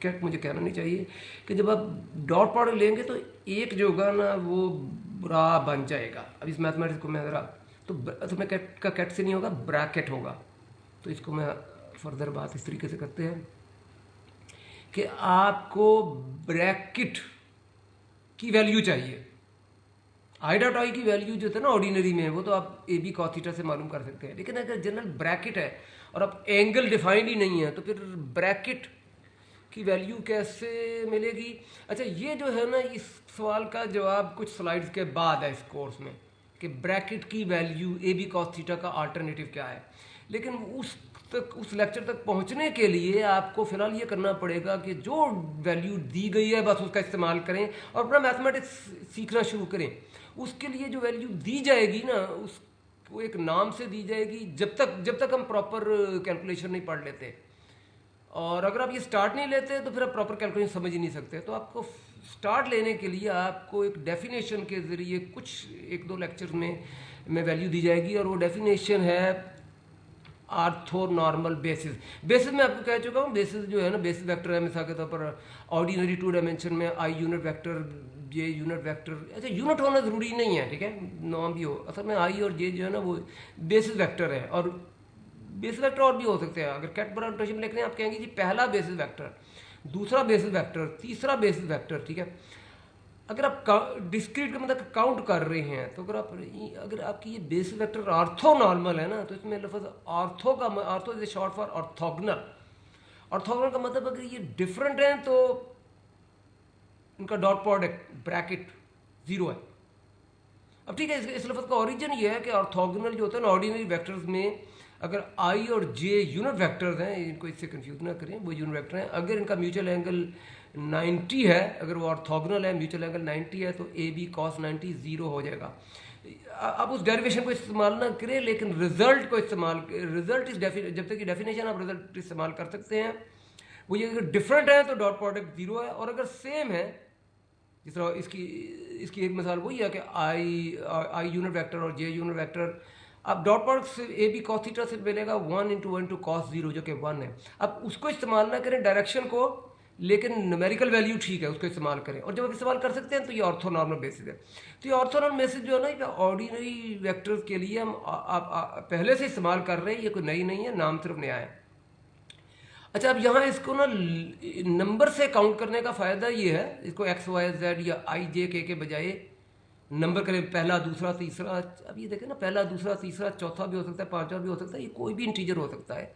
कैट मुझे कहना नहीं चाहिए कि जब आप डॉट प्रोडक्ट लेंगे तो एक जो होगा ना वो ब्रा बन जाएगा। अब इस मैथमेटिक्स को मैं ज़रा तो मैं कैट का कैट से नहीं होगा, ब्रैकेट होगा। तो इसको मैं फर्दर बात इस तरीके से करते हैं कि आपको ब्रैकेट की वैल्यू चाहिए। आई डॉट आई की वैल्यू जो था ना ऑर्डिनरी में, वो तो आप ए बी कॉस थीटा से मालूम कर सकते हैं। लेकिन अगर जनरल ब्रैकेट है और अब एंगल डिफाइंड ही नहीं है तो फिर ब्रैकेट की वैल्यू कैसे मिलेगी। अच्छा ये जो है ना, इस सवाल का जवाब कुछ स्लाइड्स के बाद है इस कोर्स में कि ब्रैकेट की value A B cos theta का अल्टरनेटिव क्या है। लेकिन उस लेक्चर तक पहुंचने के लिए आपको फिलहाल ये करना पड़ेगा कि जो वैल्यू दी गई है बस उसका इस्तेमाल करें और अपना मैथमेटिक्स सीखना शुरू करें। उसके लिए जो वैल्यू दी जाएगी ना, उसको एक नाम से दी जाएगी जब तक हम प्रॉपर कैलकुलेशन नहीं पढ़ लेते। और अगर आप ये स्टार्ट नहीं लेते तो फिर आप प्रॉपर कैलकुलेशन समझ ही नहीं सकते। तो आपको स्टार्ट लेने के लिए आपको एक डेफिनेशन के ज़रिए कुछ 1-2 लेक्चर में वैल्यू दी जाएगी, और वो डेफिनेशन है ऑर्थोनॉर्मल बेसिस। बेसिस में आपको कह चुका हूँ, बेसिस जो है ना, बेसिस वेक्टर है मिसाल के तौर पर ऑर्डिनरी 2 डायमेंशन में I unit vector, J unit vector. अच्छा यूनिट होना ज़रूरी नहीं है, ठीक है, नाम भी हो। असल में आई और जे जो है ना वो बेसिस वेक्टर है, और बेसिस वेक्टर और भी हो सकते हैं। अगर कैट बरा नोटेशन लिख रहे हैं आप कहेंगे जी पहला बेसिस वेक्टर, दूसरा बेसिस वेक्टर, तीसरा बेसिस वेक्टर, ठीक है। अगर आप डिस्क्रीट का मतलब काउंट कर रहे हैं तो अगर आपकी ये बेसिस वेक्टर ऑर्थोनॉर्मल है ना, तो इसमें लफ्ज़ ऑर्थो का ortho is short for orthogonal. Orthogonal का मतलब अगर ये डिफरेंट है तो इनका डॉट प्रोडक्ट ब्रैकेट 0 है। अब ठीक है, इस लफ्ज़ का ओरिजिन ये है कि ऑर्थोगनल जो होता है ना ऑर्डिनरी वेक्टर्स में, अगर आई और जे यूनिट वेक्टर्स हैं, इनको इससे कंफ्यूज ना करें, वो यूनिट वेक्टर हैं, अगर इनका म्यूचुअल एंगल 90 है, अगर वो ऑर्थोगोनल है, म्यूचुअल एंगल 90 है, तो ए बी कॉस 90 जीरो हो जाएगा। आप उस डेरिवेशन को इस्तेमाल ना करें, लेकिन रिजल्ट को इस्तेमाल, रिजल्ट इस जब तक की डेफिनेशन आप रिजल्ट इस्तेमाल कर सकते हैं, वो ये अगर डिफरेंट है तो डॉट प्रोडक्ट जीरो है, और अगर सेम है, जिस तरह इसकी एक मिसाल वही है कि आई यूनिट वेक्टर और जे यूनिट वेक्टर, अब डॉट प्रोडक्ट से ए बी कॉस थीटा से मिलेगा 1 × कॉस जीरो, जो कि 1 है। अब उसको इस्तेमाल ना करें डायरेक्शन को, लेकिन न्यूमेरिकल वैल्यू ठीक है, उसको इस्तेमाल करें। और जब आप इस्तेमाल कर सकते हैं तो ये ऑर्थोनॉर्मल बेसिस है। तो ये ऑर्थोनॉर्मल बेसिस जो है ना, ये ऑर्डिनरी वेक्टर्स के लिए हम पहले से इस्तेमाल कर रहे हैं, ये कोई नई नहीं है, नाम सिर्फ नया है। अच्छा, अब यहाँ इसको ना नंबर से काउंट करने का फ़ायदा ये है, इसको एक्स वाई जेड या आई जे के बजाय नंबर करें, पहला दूसरा तीसरा। अब ये देखें ना, पहला दूसरा तीसरा चौथा भी हो सकता है, पांचवा भी हो सकता है, ये कोई भी इंटीजर हो सकता है।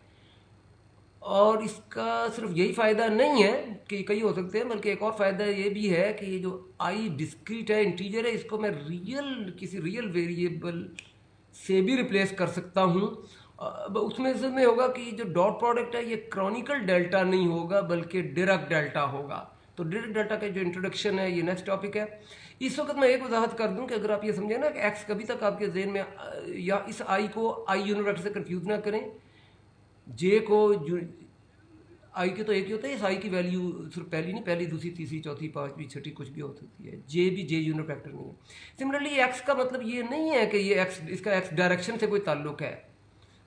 और इसका सिर्फ यही फ़ायदा नहीं है कि कई हो सकते हैं, बल्कि एक और फ़ायदा ये भी है कि ये जो आई डिस्क्रीट है, इंटीजर है, इसको मैं किसी रियल वेरिएबल से भी रिप्लेस कर सकता हूँ। उसमें इसमें होगा कि जो डॉट प्रोडक्ट है ये क्रॉनिकल डेल्टा नहीं होगा, बल्कि डायरेक्ट डेल्टा होगा। तो डायरेक्ट डेल्टा का जो इंट्रोडक्शन है, ये नेक्स्ट टॉपिक है। इस वक्त मैं एक वजाहत कर दूं कि अगर आप ये समझें ना कि एक्स कभी तक आपके जेन में, या इस आई को आई यूनिट वेक्टर से कंफ्यूज ना करें, जे को आई के तो एक ही होता है, इस आई की वैल्यू सिर्फ पहली नहीं, पहली दूसरी तीसरी चौथी पांचवी छठी कुछ भी हो सकती है। जे भी जे यूनिट वेक्टर नहीं है। सिमिलरली एक्स का मतलब ये नहीं है कि ये एक्स, इसका एक्स डायरेक्शन से कोई ताल्लुक है।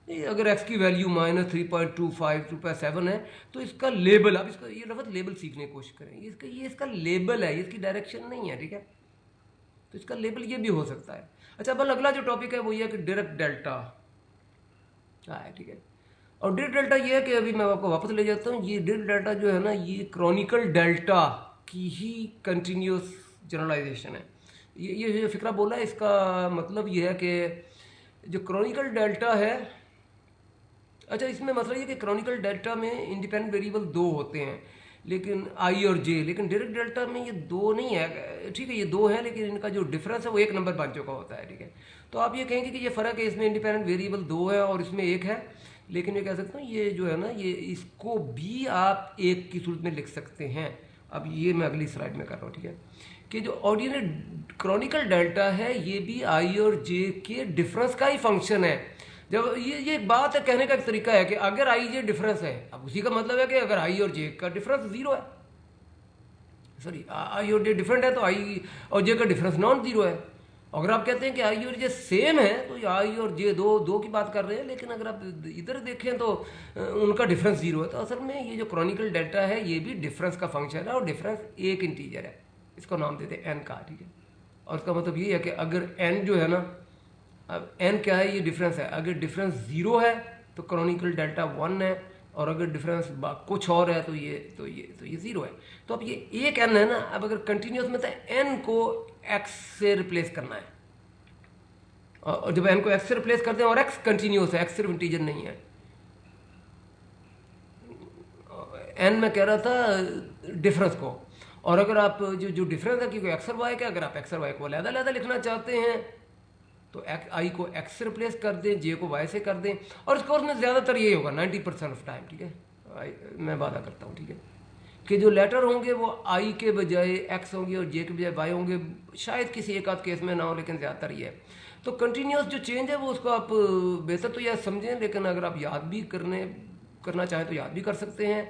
अगर x की वैल्यू -3.25 2.7 है, तो इसका लेबल, आप इसका ये लफ्ज़ लेबल सीखने की कोशिश करें, ये इसका लेबल है, इसकी डायरेक्शन नहीं है, ठीक है। तो इसका लेबल ये भी हो सकता है। अच्छा, अब अगला जो टॉपिक है वो ये है कि डायरेक्ट डेल्टा क्या है, ठीक है। और डायरेक्ट डेल्टा ये है कि अभी मैं आपको वापस ले जाता हूँ, ये डायरेक्ट डेल्टा जो है ना, ये क्रॉनिकल डेल्टा की ही कंटिन्यूस जनरलाइजेशन है। ये जो फिक्रा बोला है, इसका मतलब ये है कि जो क्रॉनिकल डेल्टा है, अच्छा, इसमें मतलब ये कि क्रॉनिकल डेल्टा में इंडिपेंडेंट वेरिएबल दो होते हैं, लेकिन आई और जे, लेकिन डायरेक्ट डेल्टा में ये दो नहीं है, ठीक है, ये दो है, लेकिन इनका जो डिफरेंस है वो एक नंबर बन चुका होता है, ठीक है। तो आप ये कहेंगे कि ये फ़र्क है, इसमें इंडिपेंडेंट वेरिएबल दो है और इसमें एक है, लेकिन मैं कह सकता हूँ ये जो है ना, ये इसको भी आप एक की सूरत में लिख सकते हैं। अब ये मैं अगली स्लाइड में कर रहा हूँ, ठीक है, कि जो ऑर्डिनरी क्रॉनिकल डेल्टा है, ये भी आई और जे के डिफरेंस का ही फंक्शन है। जब ये बात है, कहने का एक तरीका है कि अगर आई जे डिफरेंस है, अब उसी का मतलब है कि अगर आई और जे का डिफरेंस जीरो है, सॉरी आई और जे डिफरेंट है, तो आई और जे का डिफरेंस नॉन जीरो है। अगर आप कहते हैं कि आई और जे सेम है, तो आई और जे दो की बात कर रहे हैं, लेकिन अगर आप इधर देखें तो उनका डिफरेंस जीरो है। तो असल में ये जो क्रॉनिकल डेल्टा है, ये भी डिफरेंस का फंक्शन है, और डिफरेंस एक इंटीजर है, इसको नाम देते हैं एन का, ठीक है। और इसका मतलब ये है कि अगर एन जो है ना, अब एन क्या है, ये डिफरेंस है, अगर डिफरेंस जीरो है तो क्रॉनिकल डेल्टा 1 है, और अगर डिफरेंस कुछ और है तो ये जीरो है। तो अब ये एक एन है ना, अब अगर कंटिन्यूस में तो एन को एक्स से रिप्लेस करना है, और जब एन को एक्स से रिप्लेस करते हैं, और एक्स कंटिन्यूस है, एक्स सिर्फ इंटीजर नहीं है। एन में कह रहा था डिफरेंस को, और अगर आप जो डिफरेंस है, क्योंकि एक्स और वाई का, अगर आप एक्स और वाई को अलग-अलग लिखना चाहते हैं तो आई को एक्स से रिप्लेस कर दें, जे को वाई से कर दें, और इस कोर्स में ज़्यादातर यही होगा 90% ऑफ टाइम, ठीक है। मैं वादा करता हूँ, ठीक है, कि जो लेटर होंगे वो आई के बजाय एक्स होंगे और जे के बजाय वाई होंगे। शायद किसी एक आध केस में ना हो, लेकिन ज़्यादातर ये है। तो कंटिन्यूस जो चेंज है वो, उसको आप बेहतर तो यह समझें, लेकिन अगर आप याद भी करना चाहें तो याद भी कर सकते हैं।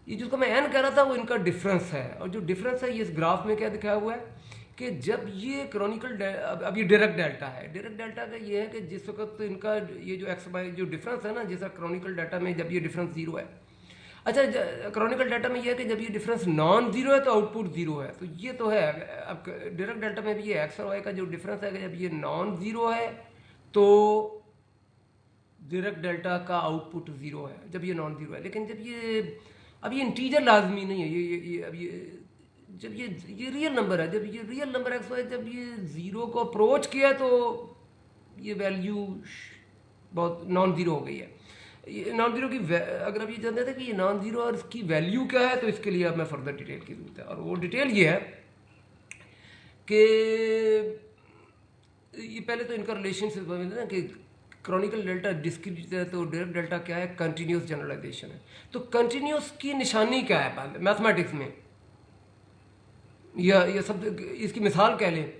ये जिसको मैं एन कह रहा था वो इनका डिफरेंस है, और जो डिफरेंस है ये इस ग्राफ में क्या दिखाया हुआ है कि जब ये क्रॉनिकल, अब ये डायरेक्ट डेल्टा है, डायरेक्ट डेल्टा का ये है कि जिस वक्त तो इनका ये जो एक्स वाई जो डिफरेंस है ना, जैसा क्रॉनिकल डाटा में जब ये डिफरेंस जीरो है, अच्छा क्रॉनिकल डाटा में ये है कि जब ये डिफरेंस नॉन जीरो है तो आउटपुट जीरो है। तो ये तो है, अब डायरेक्ट डाटा में भी ये एक्स और वाई का जो डिफरेंस है, जब ये नॉन जीरो है तो डायरेक्ट डेल्टा का आउटपुट जीरो है, जब ये नॉन जीरो है। लेकिन जब ये, अब ये इंटीजर लाजमी नहीं है, ये अब ये जब ये रियल नंबर है, जब ये रियल नंबर एक्स वाई जब ये जीरो को अप्रोच किया तो ये वैल्यू बहुत नॉन जीरो हो गई है। ये नॉन जीरो की अगर आप ये जानते थे कि ये नॉन जीरो और इसकी वैल्यू क्या है, तो इसके लिए अब मैं फर्दर डिटेल की जरूरत है, और वो डिटेल ये है कि ये पहले तो इनका रिलेशनशिप ना कि क्रॉनिकल डेल्टा डिस्क्रीट है, तो डायरेक्ट डेल्टा क्या है, कंटिन्यूस जनरलाइजेशन है। तो कंटिन्यूस की निशानी क्या है मैथमेटिक्स में, या ये सब इसकी मिसाल कह लें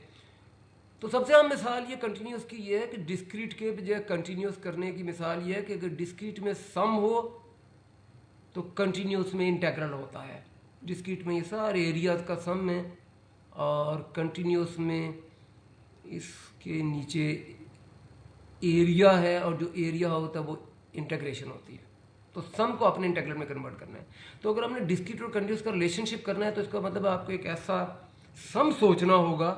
तो सबसे आम मिसाल ये कंटिन्यूस की ये है कि डिस्क्रीट के बजाय कंटिन्यूस करने की मिसाल ये है कि अगर डिस्क्रीट में सम हो तो कंटिन्यूस में इंटेग्रल होता है। डिस्क्रीट में ये सारे एरियाज का सम है और कंटिन्यूस में इसके नीचे एरिया है और जो एरिया होता है वो इंटेग्रेशन होती है। तो सम को अपने इंटेग्रल में कन्वर्ट करना है। तो अगर हमने डिस्क्रीट और कंटिन्यूस का रिलेशनशिप करना है तो इसका मतलब आपको एक ऐसा सम सोचना होगा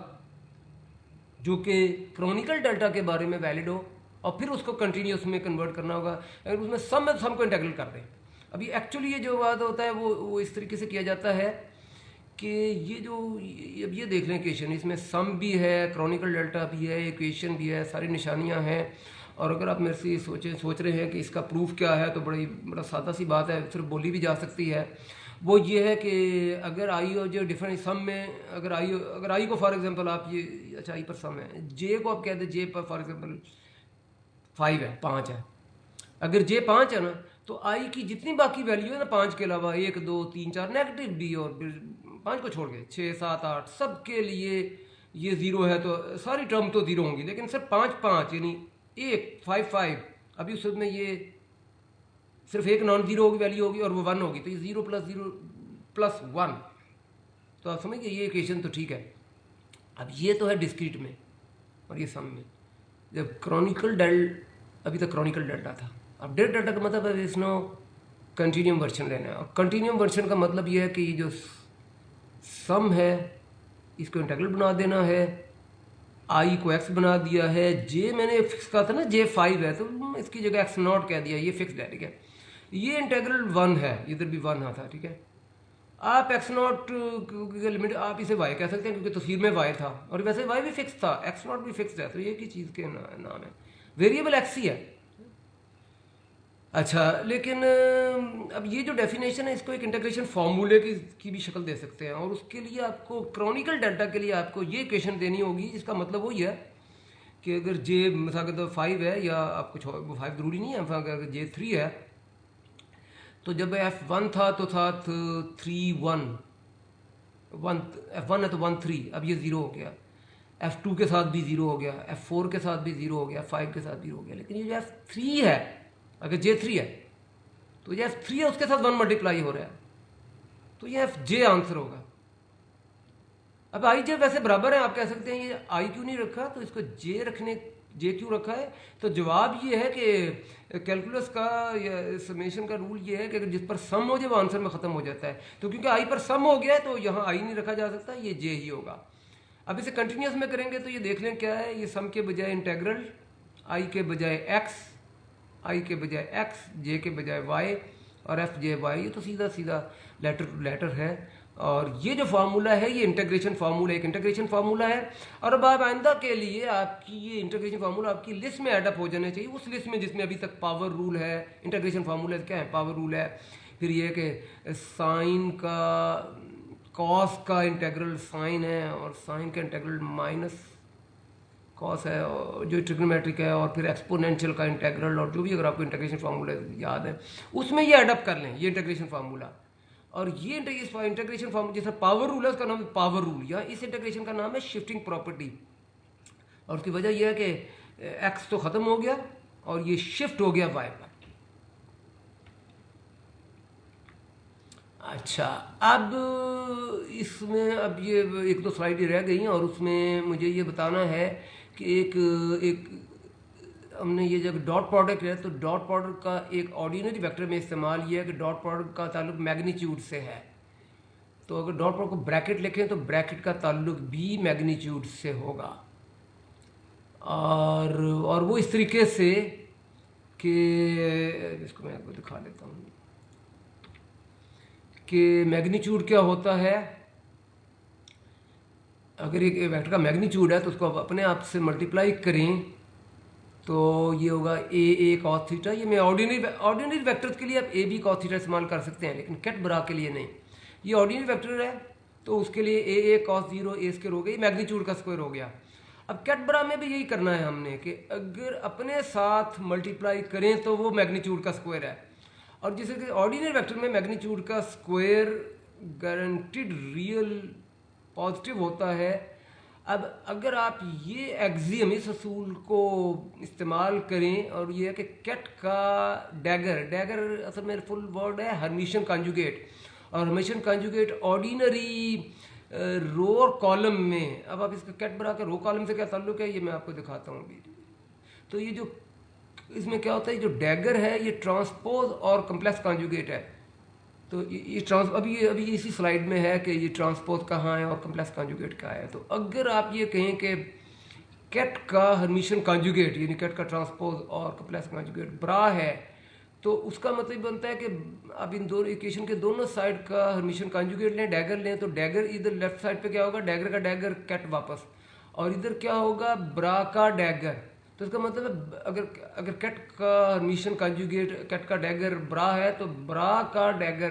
जो कि क्रॉनिकल डेल्टा के बारे में वैलिड हो और फिर उसको कंटिन्यूस में कन्वर्ट करना होगा। अगर उसमें सम है तो सम को इंटेग्रल कर दें। अभी एक्चुअली ये जो बात होता है वो इस तरीके से किया जाता है कि ये जो अब ये देख लें इक्वेशन, इसमें सम भी है, क्रॉनिकल डेल्टा भी है, इक्वेशन भी है, सारी निशानियां हैं। और अगर आप मेरे से सोच रहे हैं कि इसका प्रूफ क्या है तो बड़ा सादा सी बात है, सिर्फ बोली भी जा सकती है। वो ये है कि अगर आई और जो डिफरेंट सम में अगर आई को फॉर एग्जांपल आप ये अच्छा आई पर सम है, जे को आप कह दें जे पर फॉर एग्जांपल 5 है, 5 है। अगर जे 5 है ना तो आई की जितनी बाकी वैल्यू है ना 5 के अलावा 1 2 3 4 नेगेटिव भी और 5 को छोड़ के 6 7 8 सबके लिए ये 0 है तो सारी टर्म तो 0 होंगी, लेकिन सिर्फ 5 5 यानी 1 5 5 अभी उसमें ये सिर्फ एक नॉन जीरो की वैल्यू होगी और वो 1 होगी तो ये 0 प्लस 1। तो आप समझिए ये इक्वेशन तो ठीक है। अब ये तो है डिस्क्रीट में और ये सम में। जब क्रॉनिकल अभी तक क्रॉनिकल डेल्टा था, अब डेल्टा का मतलब है इसनो कंटिन्यूम वर्जन लेना है। और कंटिन्यूम वर्जन का मतलब ये है कि जो सम है इसको इंटीग्रल बना देना है, आई को एक्स बना दिया है, जे मैंने फिक्स कहा था ना जे 5 है तो इसकी जगह एक्स नॉट कह दिया, ये फिक्स है, ठीक है। ये इंटीग्रल 1 है, इधर भी 1 था, ठीक है। आप एक्स नॉट लिमिट आप इसे वाई कह सकते हैं क्योंकि तस्वीर में वाई था और वैसे वाई भी फिक्स था, एक्स नॉट भी फिक्स है, तो ये की चीज़ के नाम है, वेरिएबल एक्स ही है। अच्छा, लेकिन अब ये जो डेफिनेशन है इसको एक इंटीग्रेशन फार्मूले की भी शक्ल दे सकते हैं और उसके लिए आपको क्रॉनिकल डेल्टा के लिए आपको ये इक्वेशन देनी होगी जिसका मतलब वही है कि अगर जे मिसाल के 5 है या आपको 5 जरूरी नहीं है, अगर जे 3 है तो जब F1 था तो था 3 1 F1 है तो 1 3, अब ये 0 हो गया। F2 के साथ भी 0 हो गया, F4 के साथ भी 0 हो गया, 5 के साथ 0 हो गया। लेकिन ये जो F3 है, अगर J3 है तो ये F3 है उसके साथ 1 मल्टीप्लाई हो रहा है तो ये FJ आंसर होगा। अब आई जे वैसे बराबर है, आप कह सकते हैं ये आई क्यों नहीं रखा तो इसको जे क्यों रखा है, तो जवाब ये है कि कैलकुलस का या समेशन का रूल ये है कि अगर जिस पर सम हो जाए वो आंसर में ख़त्म हो जाता है। तो क्योंकि आई पर सम हो गया तो यहाँ आई नहीं रखा जा सकता, ये जे ही होगा। अब इसे कंटिन्यूस में करेंगे तो ये देख लें क्या है, ये सम के बजाय इंटेग्रल, आई के बजाय एक्स, आई के बजाय एक्स, जे के बजाय वाई और एफ जे वाई, ये तो सीधा सीधा लेटर टू लेटर है। और ये जो फार्मूला है ये इंटीग्रेशन फार्मूला, एक इंटीग्रेशन फार्मूला है। और अब आप आइंदा के लिए आपकी ये इंटीग्रेशन फार्मूला आपकी लिस्ट में एडअप हो जाना चाहिए, उस लिस्ट में जिसमें अभी तक पावर रूल है। इंटीग्रेशन फार्मूला क्या है, पावर रूल है। फिर ये कि साइन का कॉस का इंटीग्रल साइन है और साइन का इंटीग्रल माइनस कॉस है और जो ट्रिग्नोमेट्रिक है, और फिर एक्सपोनेंशियल का इंटीग्रल, और जो भी अगर आपको इंटीग्रेशन फार्मूला याद है उसमें ये एडअप कर लें, ये इंटीग्रेशन फार्मूला। और ये इंटीग्रेशन फार्मूला जैसा पावर रूल है उसका नाम है पावर रूल, या इस इंटीग्रेशन का नाम है शिफ्टिंग प्रॉपर्टी। और उसकी वजह यह है कि एक्स तो ख़त्म हो गया और ये शिफ्ट हो गया वाई पर। अच्छा, अब इसमें अब ये एक दो स्लाइड रह गई हैं और उसमें मुझे ये बताना है कि एक हमने ये जब डॉट प्रोडक्ट है तो डॉट प्रोडक्ट का एक ऑर्डिनरी वेक्टर में इस्तेमाल ये है कि डॉट प्रोडक्ट का ताल्लुक मैग्नीट्यूड से है। तो अगर डॉट प्रोडक्ट को ब्रैकेट लिखें तो ब्रैकेट का ताल्लुक भी मैग्नीट्यूड से होगा। और वो इस तरीके से कि इसको मैं आपको दिखा देता हूँ कि मैग्नीट्यूड क्या होता है। अगर एक वेक्टर का मैग्नीट्यूड है तो उसको आप अपने आप से मल्टीप्लाई करें तो ये होगा ए कॉस थीटा। ये मैं ऑर्डिनरी वेक्टर्स के लिए आप ए बी कॉस थीटा इस्तेमाल कर सकते हैं, लेकिन कैट बरा के लिए नहीं। ये ऑर्डिनरी वेक्टर है तो उसके लिए ए कॉस 0 ए स्क्वायर हो गया, मैग्नीट्यूड का स्क्वायर हो गया। अब कैट बरा में भी यही करना है हमने कि अगर अपने साथ मल्टीप्लाई करें तो वो मैग्नीट्यूड का स्क्वायर है। और जैसे कि ऑर्डिनरी वेक्टर में मैग्नीट्यूड का स्क्वायर गारंटीड रियल पॉजिटिव होता है। अब अगर आप ये एक्सियम, इस असूल को इस्तेमाल करें, और ये है कि कैट का डैगर, डैगर असल में फुल वर्ड है हर्मिशियन कॉन्जुगेट, और हर्मिशियन कॉन्जुगेट ऑर्डिनरी रो और कॉलम में, अब आप इसका कैट बरा के रो कॉलम से क्या ताल्लुक है ये मैं आपको दिखाता हूँ अभी। तो ये जो इसमें क्या होता है, जो डैगर है ये ट्रांसपोज और कम्प्लेक्स कॉन्जुगेट है। तो ये अभी इसी स्लाइड में है कि ये ट्रांसपोज कहाँ है और कम्प्लेक्स कॉन्जुगेट कहाँ है। तो अगर आप ये कहें कि कैट का हर्मिशियन कॉन्जुगेट यानी कैट का ट्रांसपोज और कम्प्लेक्स कॉन्जुगेट ब्रा है, तो उसका मतलब बनता है कि आप इन दोनों इक्वेशन के दोनों साइड का हर्मिशियन कॉन्जुगेट लें, डैगर लें, तो डैगर इधर लेफ्ट साइड पे क्या होगा, डैगर का डैगर कैट वापस, और इधर क्या होगा, ब्रा का डैगर। तो इसका मतलब है अगर अगर कैट का हर्मिशियन कॉन्जुगेट कैट का डैगर ब्रा है तो ब्रा का डैगर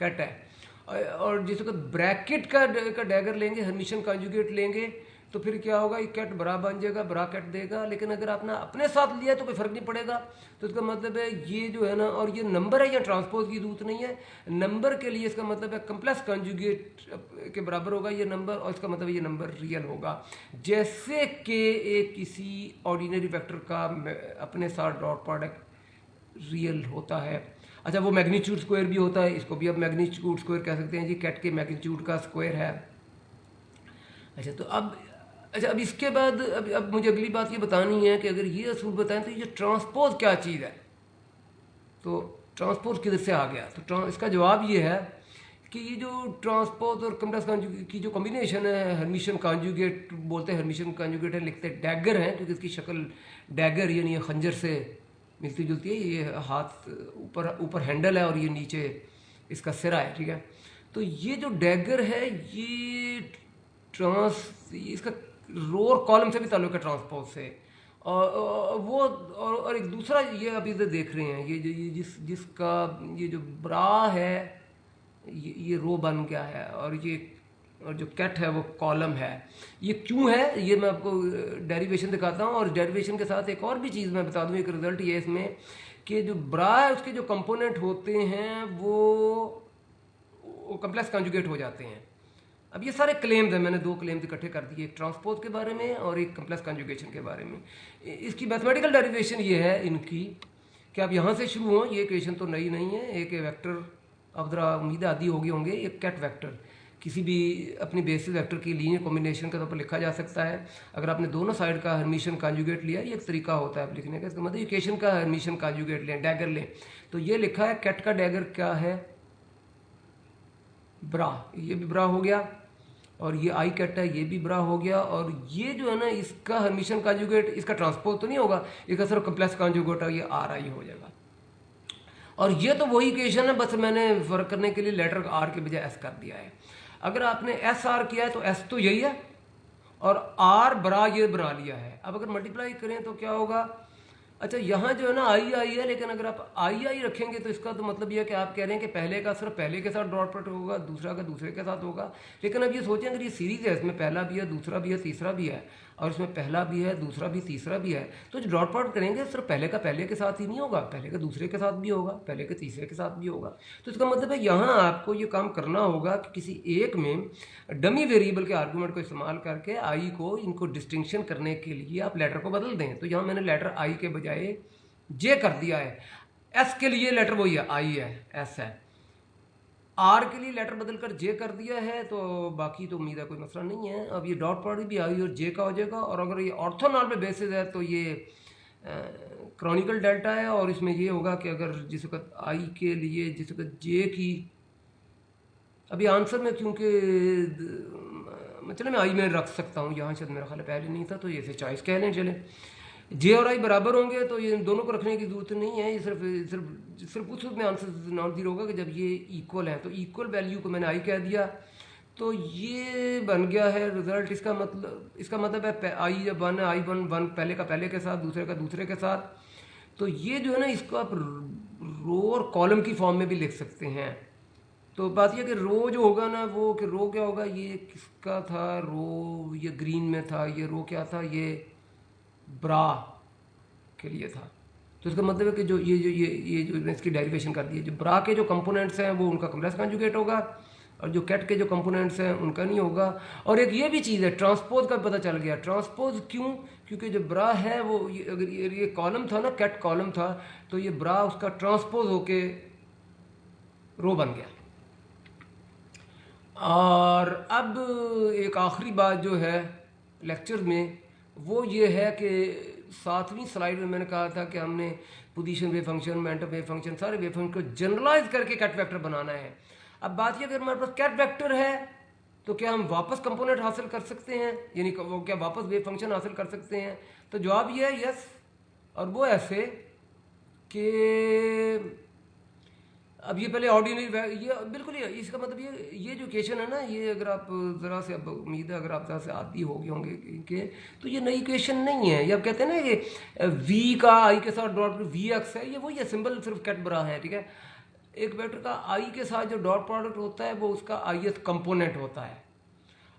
कैट है। और जिसको ब्रैकेट का डैगर लेंगे, हर्मिशियन कॉन्जुगेट लेंगे, तो फिर क्या होगा, ये कैट बरा बन जाएगा, बरा कैट देगा। लेकिन अगर आपने अपने साथ लिया तो कोई फर्क नहीं पड़ेगा। तो इसका मतलब है ये जो है ना, और ये नंबर है या ट्रांसपोज की जरूरत नहीं है, नंबर के लिए इसका मतलब है कम्प्लेक्स कॉन्जुगेट के बराबर होगा ये नंबर, और इसका मतलब ये नंबर रियल होगा। जैसे कि एक किसी ऑर्डिनरी वेक्टर का अपने साथ डॉट प्रोडक्ट रियल होता है। अच्छा, वो मैग्नीट्यूड स्क्वायर भी होता है, इसको भी आप मैग्नीट्यूड स्क्वायर कह सकते हैं जी, कैट के मैग्नीट्यूड का स्क्वायर है। अच्छा, तो अब इसके बाद अब मुझे अगली बात ये बतानी है कि अगर ये असूल बताएं तो ये ट्रांसपोज क्या चीज़ है। तो ट्रांसपोज किधर से आ गया, तो इसका जवाब ये है कि ये जो ट्रांसपोज और कम्प्लेक्स कॉन्जुगेट की जो कॉम्बिनेशन है, हर्मिशियन कॉन्जुगेट बोलते हैं, हर्मिशियन कॉन्जुगेट है, लिखते हैं डैगर हैं क्योंकि इसकी शक्ल डैगर यानी खंजर से मिलती जुलती है। ये हाथ ऊपर हैंडल है और ये नीचे इसका सिरा है, ठीक है। तो ये जो डैगर है ये इसका रो और कॉलम से भी ताल्लुक है ट्रांसपोज से, और वो और एक दूसरा ये अभी इधर देख रहे हैं, ये जिसका ये जो ब्रा है ये रो बन गया है, और जो कैट है वो कॉलम है। ये क्यों है ये मैं आपको डेरिवेशन दिखाता हूँ, और डेरिवेशन के साथ एक और भी चीज़ मैं बता दूँ, एक रिजल्ट ये इसमें कि जो ब्रा है उसके जो कंपोनेंट होते हैं वो कम्प्लेक्स कॉन्जुगेट हो जाते हैं। अब ये सारे क्लेम्स हैं, मैंने 2 क्लेम्स इकट्ठे कर दिए, एक ट्रांसपोज के बारे में और एक कम्प्लेक्स कॉन्जुगेशन के बारे में। इसकी मैथमेटिकल डेरिवेशन ये है इनकी कि आप यहाँ से शुरू हो, ये इक्वेशन तो नई नहीं है, एक वेक्टर अब ज़रा उम्मीद आदि हो गए होंगे, एक कैट वेक्टर किसी भी अपनी बेसिस वेक्टर की लीनियर कॉम्बिनेशन के तौर पर लिखा जा सकता है। अगर आपने दोनों साइड का हर्मिशियन कॉन्जुगेट लिया, ये एक तरीका होता है लिखने का, इसका मतलब इक्वेशन का हर्मिशियन कॉन्जुगेट लें, डैगर लें, तो ये लिखा है कैट का डैगर क्या है, ब्रा, ये भी ब्रा हो गया, और ये आई कैट है, ये भी ब्रा हो गया, और ये जो है ना इसका हर्मिशियन कॉन्जुगेट, इसका ट्रांसपोज तो नहीं होगा, इसका सिर्फ कम्प्लेक्स कॉन्जुगेट है, ये आर आई हो जाएगा। और ये तो वही इक्वेशन है, बस मैंने फर्क करने के लिए लेटर आर के बजाय एस कर दिया है। अगर आपने एस आर किया है तो एस तो यही है, और आर बरा ये बना लिया है। अब अगर मल्टीप्लाई करें तो क्या होगा, अच्छा यहाँ जो है ना आई आई है, लेकिन अगर आप आई आई रखेंगे तो इसका तो मतलब ये है कि आप कह रहे हैं कि पहले का सिर्फ पहले के साथ डॉट प्रोडक्ट होगा, दूसरा का दूसरे के साथ होगा। लेकिन अब ये सोचें अगर ये सीरीज है, इसमें पहला भी है, दूसरा भी है, तीसरा भी है, और इसमें पहला भी है, दूसरा भी, तीसरा भी है, तो जो डॉट प्रोडक्ट करेंगे सिर्फ पहले का पहले के साथ ही नहीं होगा, पहले का दूसरे के साथ भी होगा, पहले के तीसरे के साथ भी होगा। तो इसका मतलब है यहाँ आपको ये काम करना होगा कि किसी एक में डमी वेरिएबल के आर्गूमेंट को इस्तेमाल करके आई को, इनको डिस्टिंक्शन करने के लिए आप लेटर को बदल दें। तो यहाँ मैंने लेटर आई के बजाय जे कर दिया है। एस के लिए लेटर वही है, आई है, एस है। आर के लिए लेटर बदलकर जे कर दिया है, तो बाकी तो उम्मीद है कोई मसला नहीं है। अब ये डॉट प्रोडक्ट भी आई और जे का हो जाएगा, और अगर ये ऑर्थोनॉर्मल बेसिस है तो ये क्रॉनिकल डेल्टा है, और इसमें ये होगा कि अगर जिस वक्त आई के लिए जिस वक्त जे की, अभी आंसर में क्योंकि मतलब मैं आई में रख सकता हूँ, यहाँ शायद मेरा ख्याल पहले नहीं था, तो ये से चॉइस कह लें चले, जे और आई बराबर होंगे तो ये दोनों को रखने की जरूरत नहीं है, ये सिर्फ उस में आंसर नॉन जीरो होगा कि जब ये इक्वल है। तो इक्वल वैल्यू को मैंने आई कह दिया, तो ये बन गया है रिजल्ट। इसका मतलब है आई जब वन है, आई वन पहले का पहले के साथ, दूसरे का दूसरे के साथ। तो ये जो है ना इसको आप रो और कॉलम की फॉर्म में भी लिख सकते हैं। तो बात यह कि रो जो होगा ना, वो कि रो क्या होगा, ये किसका था रो, ये ग्रीन में था, ये रो क्या था, ये ब्रा के लिए था। तो इसका मतलब है कि जो ये जो इसकी डेरिवेशन कर दी है, जो ब्रा के जो कंपोनेंट्स हैं वो उनका कम्प्लेक्स कॉन्जुगेट होगा, और जो कैट के जो कंपोनेंट्स हैं उनका नहीं होगा। और एक ये भी चीज़ है, ट्रांसपोज का पता चल गया। ट्रांसपोज क्यों? क्योंकि जो ब्रा है वो अगर ये कॉलम था ना, कैट कॉलम था, तो ये ब्रा उसका ट्रांसपोज होके रो बन गया। और अब एक आखिरी बात जो है लेक्चर में वो ये है कि 7वीं स्लाइड में मैंने कहा था कि हमने position wave function, momentum wave function, सारे वेव फंक्शन को जनरलाइज करके कैट वेक्टर बनाना है। अब बात ये, अगर हमारे पास कैट वेक्टर है तो क्या हम वापस कंपोनेंट हासिल कर सकते हैं, यानी वो क्या वापस वेव फंक्शन हासिल कर सकते हैं? तो जवाब ये है यस। और वो ऐसे कि अब ये पहले ऑर्डिनरी, ये बिल्कुल ही इसका मतलब ये जो इक्वेशन है ना, ये अगर आप ज़रा से, अब उम्मीद है अगर आप ज़रा से आदी हो गए होंगे कि तो ये नई इक्वेशन नहीं है। ये अब कहते हैं ना कि v का i के साथ डॉट वी एक्स है, ये वही है, सिंबल सिर्फ कैट बरा है, ठीक है। एक वेक्टर का i के साथ जो डॉट प्रोडक्ट होता है वो उसका ith कंपोनेंट होता है।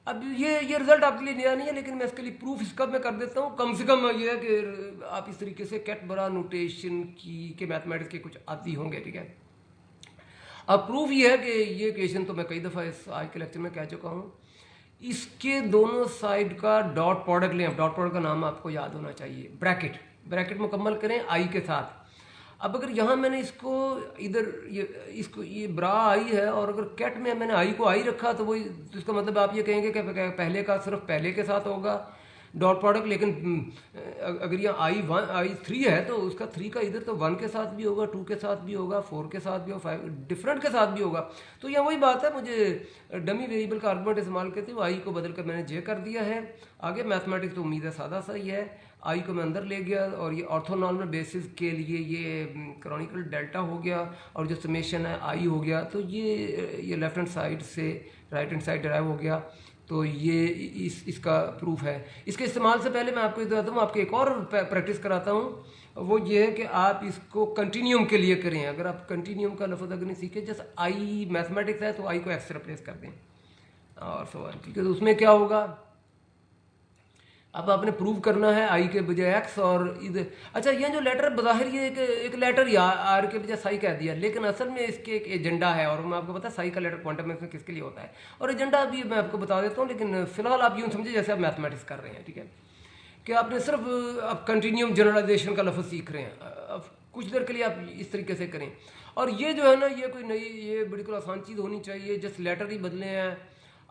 अब ये रिजल्ट आपके लिए नया नहीं है, लेकिन मैं इसके लिए प्रूफ इसका मैं कर देता हूँ। कम से कम ये है कि आप इस तरीके से कैट बरा नोटेशन की के मैथमेटिक्स के कुछ आदी होंगे, ठीक है। अब प्रूफ ये है कि ये इक्वेशन तो मैं कई दफ़ा इस आज के लेक्चर में कह चुका हूँ। इसके दोनों साइड का डॉट प्रोडक्ट लें। डॉट प्रोडक्ट का नाम आपको याद होना चाहिए, ब्रैकेट मुकम्मल करें आई के साथ। अब अगर यहाँ मैंने इसको इधर ये ब्रा आई है और अगर कैट में मैंने आई को आई रखा तो वही, तो इसका मतलब आप ये कहेंगे कि पहले का सिर्फ पहले के साथ होगा डॉट प्रोडक्ट, लेकिन अगर यहाँ i3 है तो उसका 3 का इधर तो 1 के साथ भी होगा, 2 के साथ भी होगा, 4 के साथ भी होगा, 5 डिफरेंट के साथ भी होगा। तो यहाँ वही बात है, मुझे डमी वेरिएबल का आर्गुमेंट इस्तेमाल करते हुए आई को बदल कर मैंने जे कर दिया है। आगे मैथमेटिक्स तो उम्मीद है सादा सा ही है। आई को मैं अंदर ले गया और ये ऑर्थोनॉर्मल बेसिस के लिए ये क्रॉनिकल डेल्टा हो गया और जो समेशन है आई हो गया। तो ये लेफ्ट हैंड साइड से राइट हैंड साइड ड्राइव हो गया। तो ये इसका प्रूफ है। इसके इस्तेमाल से पहले मैं आपको बताता हूँ, आपको एक और प्रैक्टिस कराता हूँ। वो ये है कि आप इसको कंटिन्यूम के लिए करें। अगर आप कंटिन्यूम का लफ्ज़ अगर नहीं सीखे, जैसे आई मैथमेटिक्स है तो आई को एक्स से रिप्लेस कर दें और सो ऑन, ठीक है। तो उसमें क्या होगा, अब आपने प्रूव करना है आई के बजाय एक्स और इधर। अच्छा, ये जो लेटर बज़ाहिर ये एक लेटर या आर के बजाय साई कह दिया, लेकिन असल में इसके एक एजेंडा है और मैं आपको पता है साई का लेटर क्वांटम मैथमेटिक्स में किसके लिए होता है और एजेंडा भी मैं आपको बता देता हूँ। लेकिन फिलहाल आप यूँ समझे जैसे आप मैथमेटिक्स कर रहे हैं, ठीक है, कि आपने सिर्फ अब कंटिन्यूम जनरलाइजेशन का लफ्ज़ सीख रहे हैं। अब कुछ देर के लिए आप इस तरीके से करें। और ये जो है ना, ये कोई नई, ये बिल्कुल आसान चीज़ होनी चाहिए। जस्ट लेटर ही बदले हैं,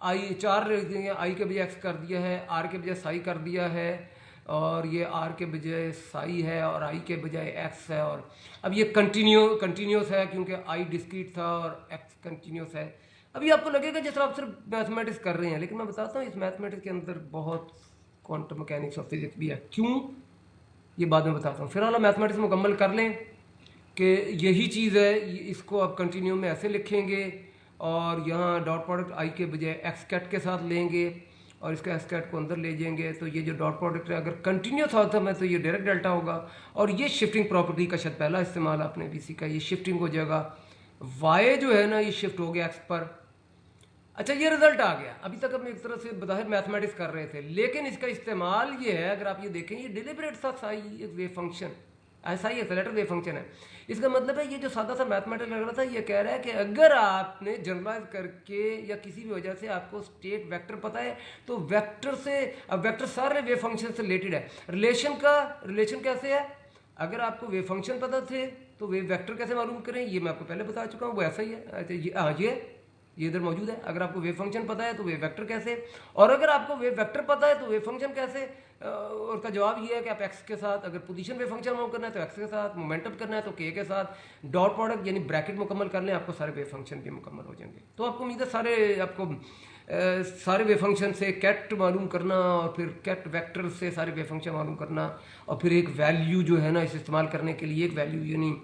आई 4 रख दिए, आई के बजाय एक्स कर दिया है, आर के बजाय साई कर दिया है और ये आर के बजाय साई है और आई के बजाय एक्स है। और अब ये कंटिन्यूस है क्योंकि आई डिस्क्रीट था और एक्स कंटिन्यूस है। अभी आपको लगेगा जैसे आप सिर्फ मैथमेटिक्स कर रहे हैं, लेकिन मैं बताता हूँ इस मैथमेटिक्स के अंदर बहुत क्वांटम मैकेनिक्स और फिजिक्स भी है। क्यों, ये बाद में बताता हूँ। फिलहाल मैथमेटिक्स मुकम्मल कर लें कि यही चीज़ है। इसको आप कंटिन्यू में ऐसे लिखेंगे और यहाँ डॉट प्रोडक्ट आई के बजाय एक्स कैट के साथ लेंगे और इसका एक्स कैट को अंदर ले जाएंगे। तो ये जो डॉट प्रोडक्ट है अगर कंटिन्यूस होता है तो ये डायरेक्ट डेल्टा होगा। और ये शिफ्टिंग प्रॉपर्टी का शायद पहला इस्तेमाल आपने भी सीखा, ये शिफ्टिंग हो जाएगा। वाई जो है ना ये शिफ्ट हो गया एक्स पर। अच्छा, ये रिजल्ट आ गया। अभी तक हम एक तरह से बज़ाहिर मैथमेटिक्स कर रहे थे, लेकिन इसका इस्तेमाल ये है, अगर आप ये देखें, ये डिलिबरेट सा साई एक वेव फंक्शन ऐसा ही एक्सेलेरेटर वेव फंक्शन है। इसका मतलब है ये जो सादा सा मैथमेटिक्स लग रहा था, ये कह रहा है कि अगर आपने जनरलाइज करके या किसी भी वजह से आपको स्टेट वेक्टर पता है तो वेक्टर से, अब वेक्टर सारे वेव फंक्शन से रिलेटेड है। रिलेशन कैसे है, अगर आपको वेव फंक्शन पता थे तो वेव वेक्टर कैसे मालूम करें, ये मैं आपको पहले बता चुका हूँ, वो ऐसा ही है। अच्छा, ये इधर मौजूद है। अगर आपको वेव फंक्शन पता है तो वेव वेक्टर कैसे, और अगर आपको वेव वेक्टर पता है तो वेव फंक्शन कैसे। और उसका जवाब ये है कि आप एक्स के साथ, अगर पोजीशन वेव फंक्शन मालूम करना है तो एक्स के साथ, मोमेंटम करना है तो के के साथ, डॉट प्रोडक्ट यानी ब्रैकेट मुकम्मल कर लें, आपको सारे वेव फंक्शन भी मुकम्मल हो जाएंगे। तो आपको उम्मीद है सारे वेव फंक्शन से कैट मालूम करना और फिर कैट वेक्टर से सारे वेव फंक्शन मालूम करना और फिर एक वैल्यू जो है ना इसे इस्तेमाल करने के लिए एक वैल्यू यानी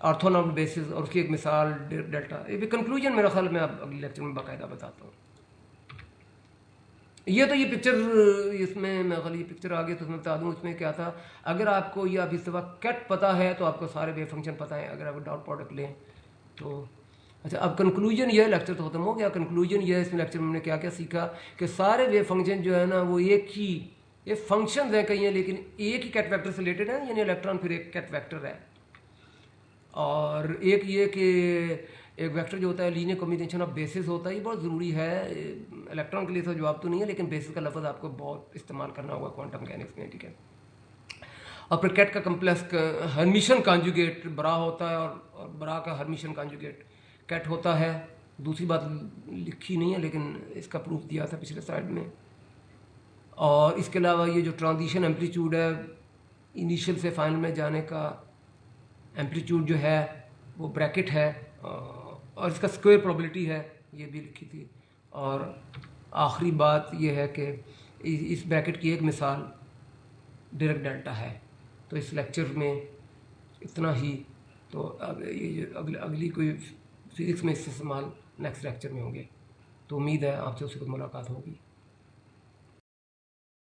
ऑर्थोनॉर्मल बेसिस और उसकी एक मिसाल डेल्टा। ये कंक्लूजन मेरा ख्याल मैं अगले लेक्चर में बाकायदा बताता हूँ। ये तो ये पिक्चर, इसमें मैं खाली ये पिक्चर आ गया तो मैं बता दूँ इसमें क्या था। अगर आपको ये अभी इस दफ़ा कैट पता है तो आपको सारे वेव फंक्शन पता है। अगर आप डॉट प्रोडक्ट लें तो अच्छा, अब कंक्लूजन ये, लेक्चर तो खत्म हो गया। कंक्लूजन ये है इस लेक्चर में हमने क्या क्या सीखा कि सारे वेव फंक्शन जो है ना वो एक ही, ये फंक्शन है कहीं है लेकिन एक ही कैट वैक्टर से रिलेटेड है, यानी इलेक्ट्रॉन फिर एक कैट वैक्टर है। और एक ये कि एक वेक्टर जो होता है लीनियर कॉम्बिनेशन ऑफ बेसिस होता है, ये बहुत ज़रूरी है। इलेक्ट्रॉन के लिए तो जवाब तो नहीं है, लेकिन बेसिस का लफ्ज़ आपको बहुत इस्तेमाल करना होगा क्वांटम मैकेनिक्स में, ठीक है। और फिर कैट का कम्प्लेक्स हर्मिशन कॉन्जुगेट बरा होता है, और बरा का हर्मिशन कॉन्जुगेट कैट होता है। दूसरी बात लिखी नहीं है, लेकिन इसका प्रूफ दिया था पिछले स्लाइड में। और इसके अलावा ये जो ट्रांजिशन एम्पलीट्यूड है, इनिशियल से फाइनल में जाने का एम्पलीट्यूड जो है वो ब्रैकेट है, और इसका स्क्वायर प्रोबेबिलिटी है, ये भी लिखी थी। और आखिरी बात ये है कि इस ब्रैकेट की एक मिसाल डायरेक्ट डेल्टा है। तो इस लेक्चर में इतना ही। तो अब ये अगली कोई फिजिक्स में इससे इस्तेमाल नेक्स्ट लेक्चर में होंगे। तो उम्मीद है आपसे उससे कुछ मुलाकात होगी।